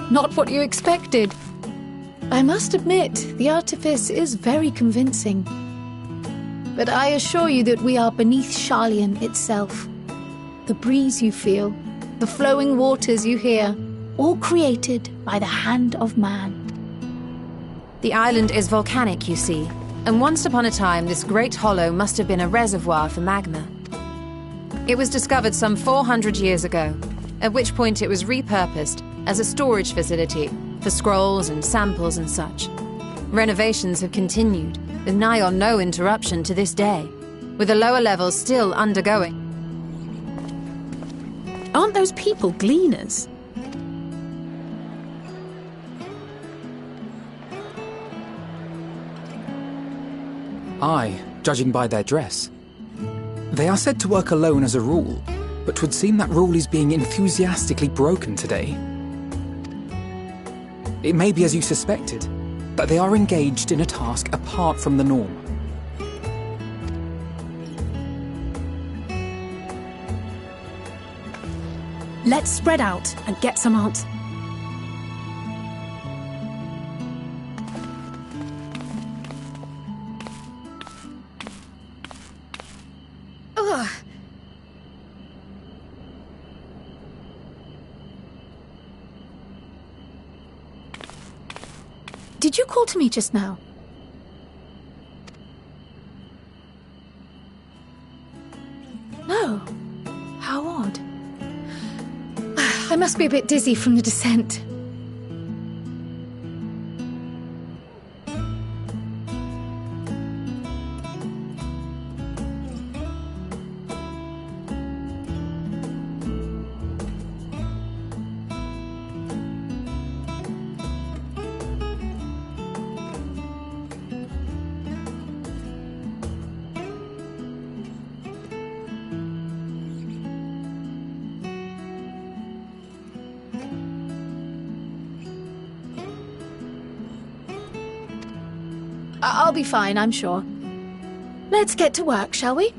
Not what you expected. I must admit, the artifice is very convincing. But I assure you that we are beneath Sharlayan itself. The breeze you feel, the flowing waters you hear, all created by the hand of man. The island is volcanic, you see, and once upon a time this great hollow must have been a reservoir for magma. It was discovered some 400 years ago, at which point it was repurposed as a storage facility for scrolls and samples and such. Renovations have continued, with nigh on no interruption to this day, with the lower levels still undergoing. Aren't those people gleaners? Aye, judging by their dress. They are said to work alone as a rule, but 'twould seem that rule is being enthusiastically broken today. It may be as you suspected, but they are engaged in a task apart from the norm. Let's spread out and get some answers. Ugh. Did you call to me just now? No. How odd. I must be a bit dizzy from the descent. I'll be fine, I'm sure. Let's get to work, shall we?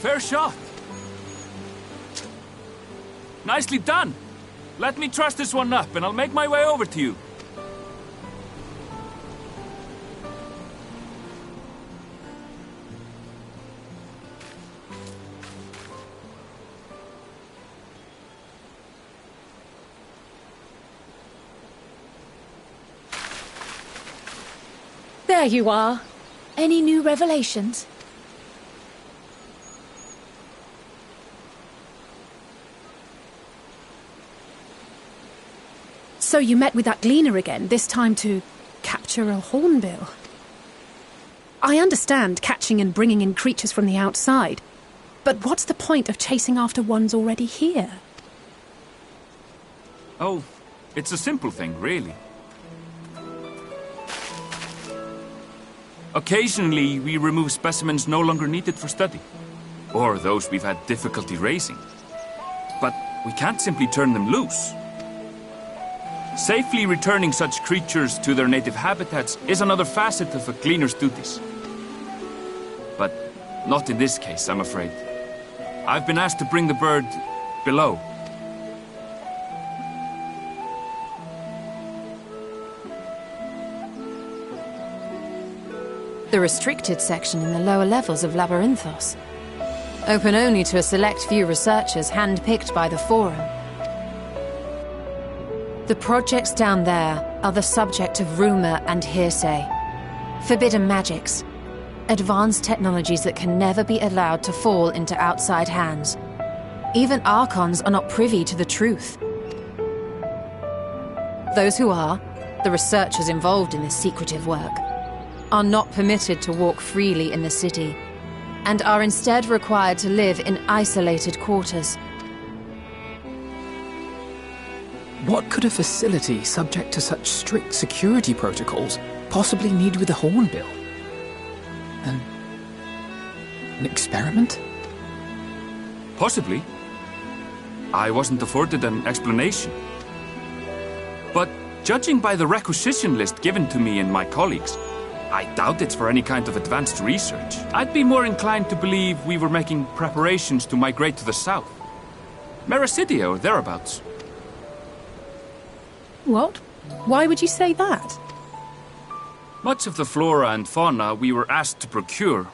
Fair shot. Nicely done. Let me truss this one up, and I'll make my way over to you. There you are. Any new revelations? So you met with that gleaner again, this time to capture a hornbill. I understand catching and bringing in creatures from the outside, but what's the point of chasing after ones already here? Oh, it's a simple thing, really. Occasionally, we remove specimens no longer needed for study, or those we've had difficulty raising. But we can't simply turn them loose. Safely returning such creatures to their native habitats is another facet of a cleaner's duties. But not in this case, I'm afraid. I've been asked to bring the bird below. The restricted section in the lower levels of Labyrinthos. Open only to a select few researchers hand-picked by the Forum. The projects down there are the subject of rumor and hearsay. Forbidden magics. Advanced technologies that can never be allowed to fall into outside hands. Even Archons are not privy to the truth. Those who are, the researchers involved in this secretive work, are not permitted to walk freely in the city, and are instead required to live in isolated quarters. What could a facility subject to such strict security protocols possibly need with a hornbill? An experiment? Possibly. I wasn't afforded an explanation. But judging by the requisition list given to me and my colleagues, I doubt it's for any kind of advanced research. I'd be more inclined to believe we were making preparations to migrate to the south. Mericidia or thereabouts. What? Why would you say that? Much of the flora and fauna we were asked to procure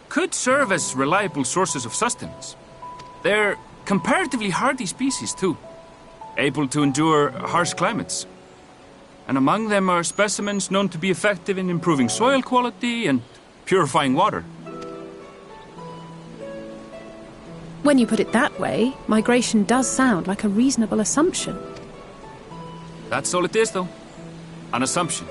could serve as reliable sources of sustenance. They're comparatively hardy species, too, able to endure harsh climates. And among them are specimens known to be effective in improving soil quality and purifying water. When you put it that way, migration does sound like a reasonable assumption. That's all it is, though. An assumption.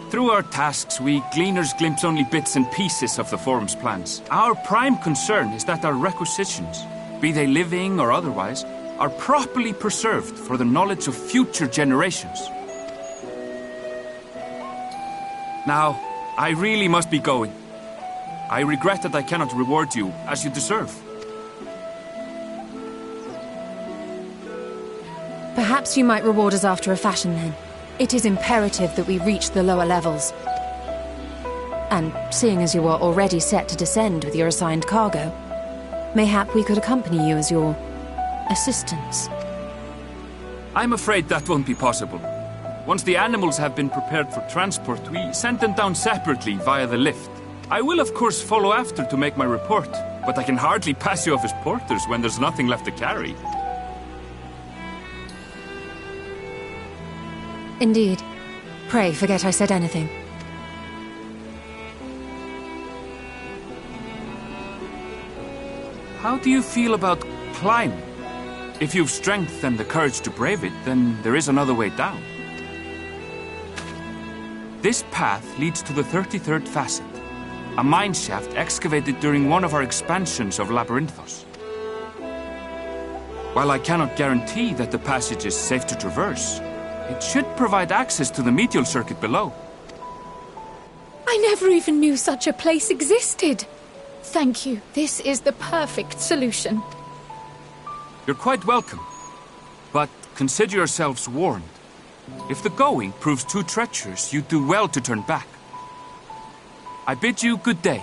Through our tasks, we gleaners glimpse only bits and pieces of the Forum's plans. Our prime concern is that our requisitions, be they living or otherwise, are properly preserved for the knowledge of future generations. Now, I really must be going. I regret that I cannot reward you as you deserve. Perhaps you might reward us after a fashion, then. It is imperative that we reach the lower levels. And seeing as you are already set to descend with your assigned cargo, mayhap we could accompany you as your assistants. I'm afraid that won't be possible. Once the animals have been prepared for transport, we send them down separately via the lift. I will, of course, follow after to make my report, but I can hardly pass you off as porters when there's nothing left to carry. Indeed. Pray forget I said anything. How do you feel about climbing? If you've strength and the courage to brave it, then there is another way down. This path leads to the 33rd facet, a mine shaft excavated during one of our expansions of Labyrinthos. While I cannot guarantee that the passage is safe to traverse, it should provide access to the medial circuit below. I never even knew such a place existed. Thank you. This is the perfect solution. You're quite welcome. But consider yourselves warned. If the going proves too treacherous, you'd do well to turn back. I bid you good day.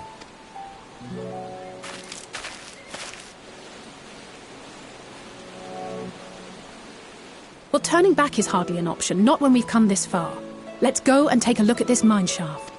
Well, turning back is hardly an option, not when we've come this far. Let's go and take a look at this mine shaft.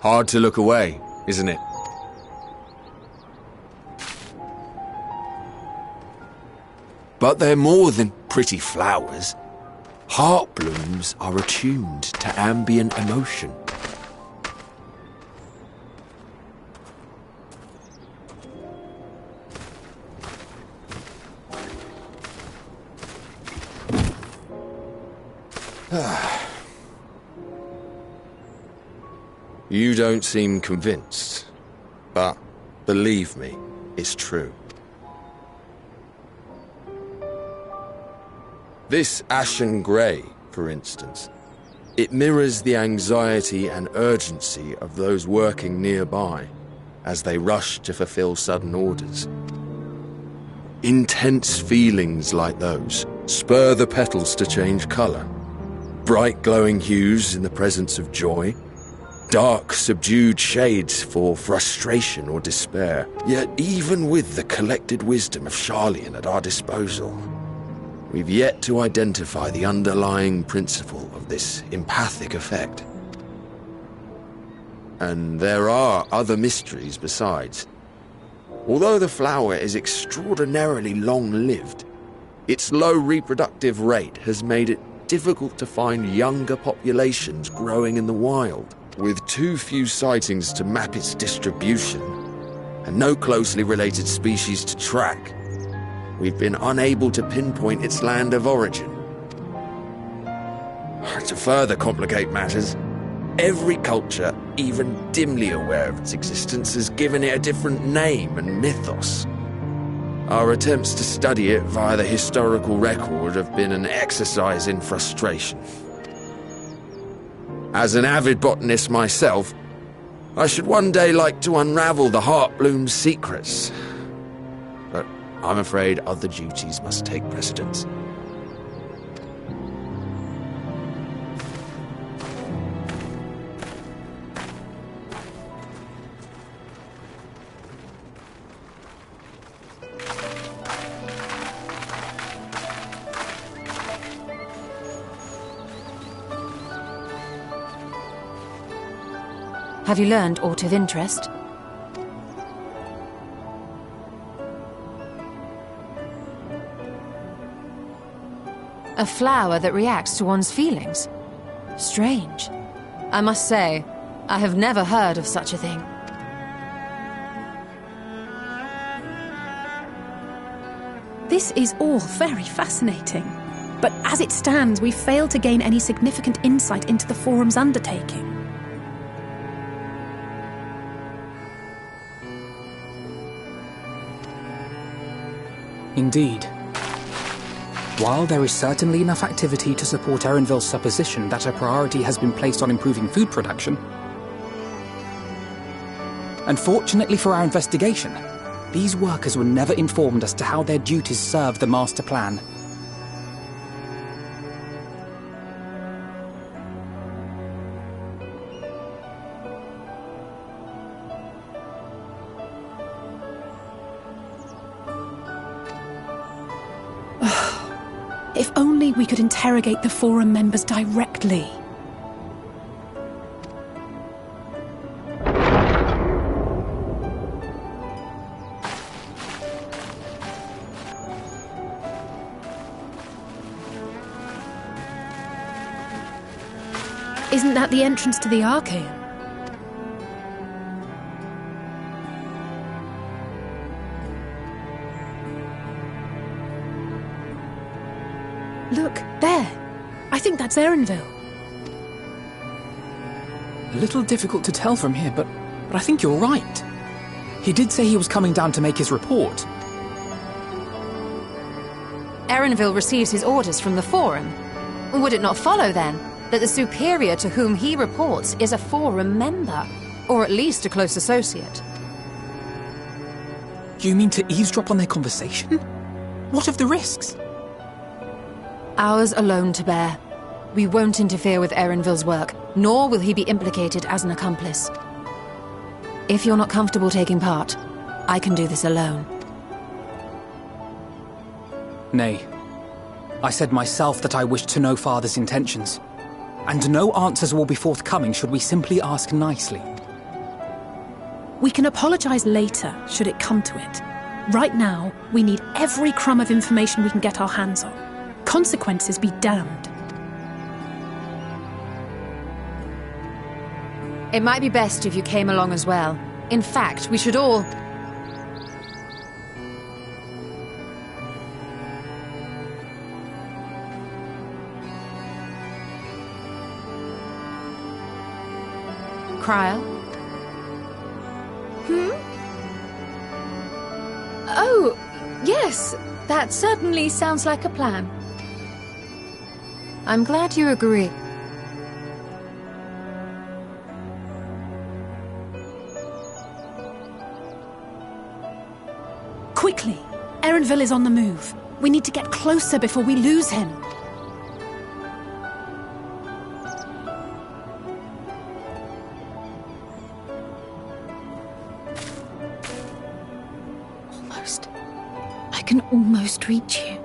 Hard to look away, isn't it? But they're more than pretty flowers. Heart blooms are attuned to ambient emotion. You don't seem convinced, but believe me, it's true. This ashen grey, for instance, it mirrors the anxiety and urgency of those working nearby as they rush to fulfill sudden orders. Intense feelings like those spur the petals to change colour. Bright glowing hues in the presence of joy, dark subdued shades for frustration or despair. Yet even with the collected wisdom of Sharlayan at our disposal, we've yet to identify the underlying principle of this empathic effect. And there are other mysteries besides. Although the flower is extraordinarily long-lived, its low reproductive rate has made it difficult to find younger populations growing in the wild. With too few sightings to map its distribution, and no closely related species to track, we've been unable to pinpoint its land of origin. To further complicate matters, every culture, even dimly aware of its existence, has given it a different name and mythos. Our attempts to study it via the historical record have been an exercise in frustration. As an avid botanist myself, I should one day like to unravel the Heartbloom's secrets. But I'm afraid other duties must take precedence. Have you learned aught of interest? A flower that reacts to one's feelings? Strange. I must say, I have never heard of such a thing. This is all very fascinating. But as it stands, we've failed to gain any significant insight into the Forum's undertaking. Indeed. While there is certainly enough activity to support Erenville's supposition that a priority has been placed on improving food production, unfortunately for our investigation, these workers were never informed as to how their duties serve the master plan. If only we could interrogate the Forum members directly. Isn't that the entrance to the Archaeum? Look, there. I think that's Erenville. A little difficult to tell from here, but I think you're right. He did say he was coming down to make his report. Erenville receives his orders from the Forum. Would it not follow, then, that the superior to whom he reports is a Forum member, or at least a close associate? You mean to eavesdrop on their conversation? What of the risks? Ours alone to bear. We won't interfere with Erenville's work, nor will he be implicated as an accomplice. If you're not comfortable taking part, I can do this alone. Nay. I said myself that I wished to know Father's intentions. And no answers will be forthcoming should we simply ask nicely. We can apologize later, should it come to it. Right now, we need every crumb of information we can get our hands on. Consequences be damned. It might be best if you came along as well. In fact, we should all... Cryle? Oh, yes. That certainly sounds like a plan. I'm glad you agree. Quickly! Erenville is on the move. We need to get closer before we lose him. I can almost reach you.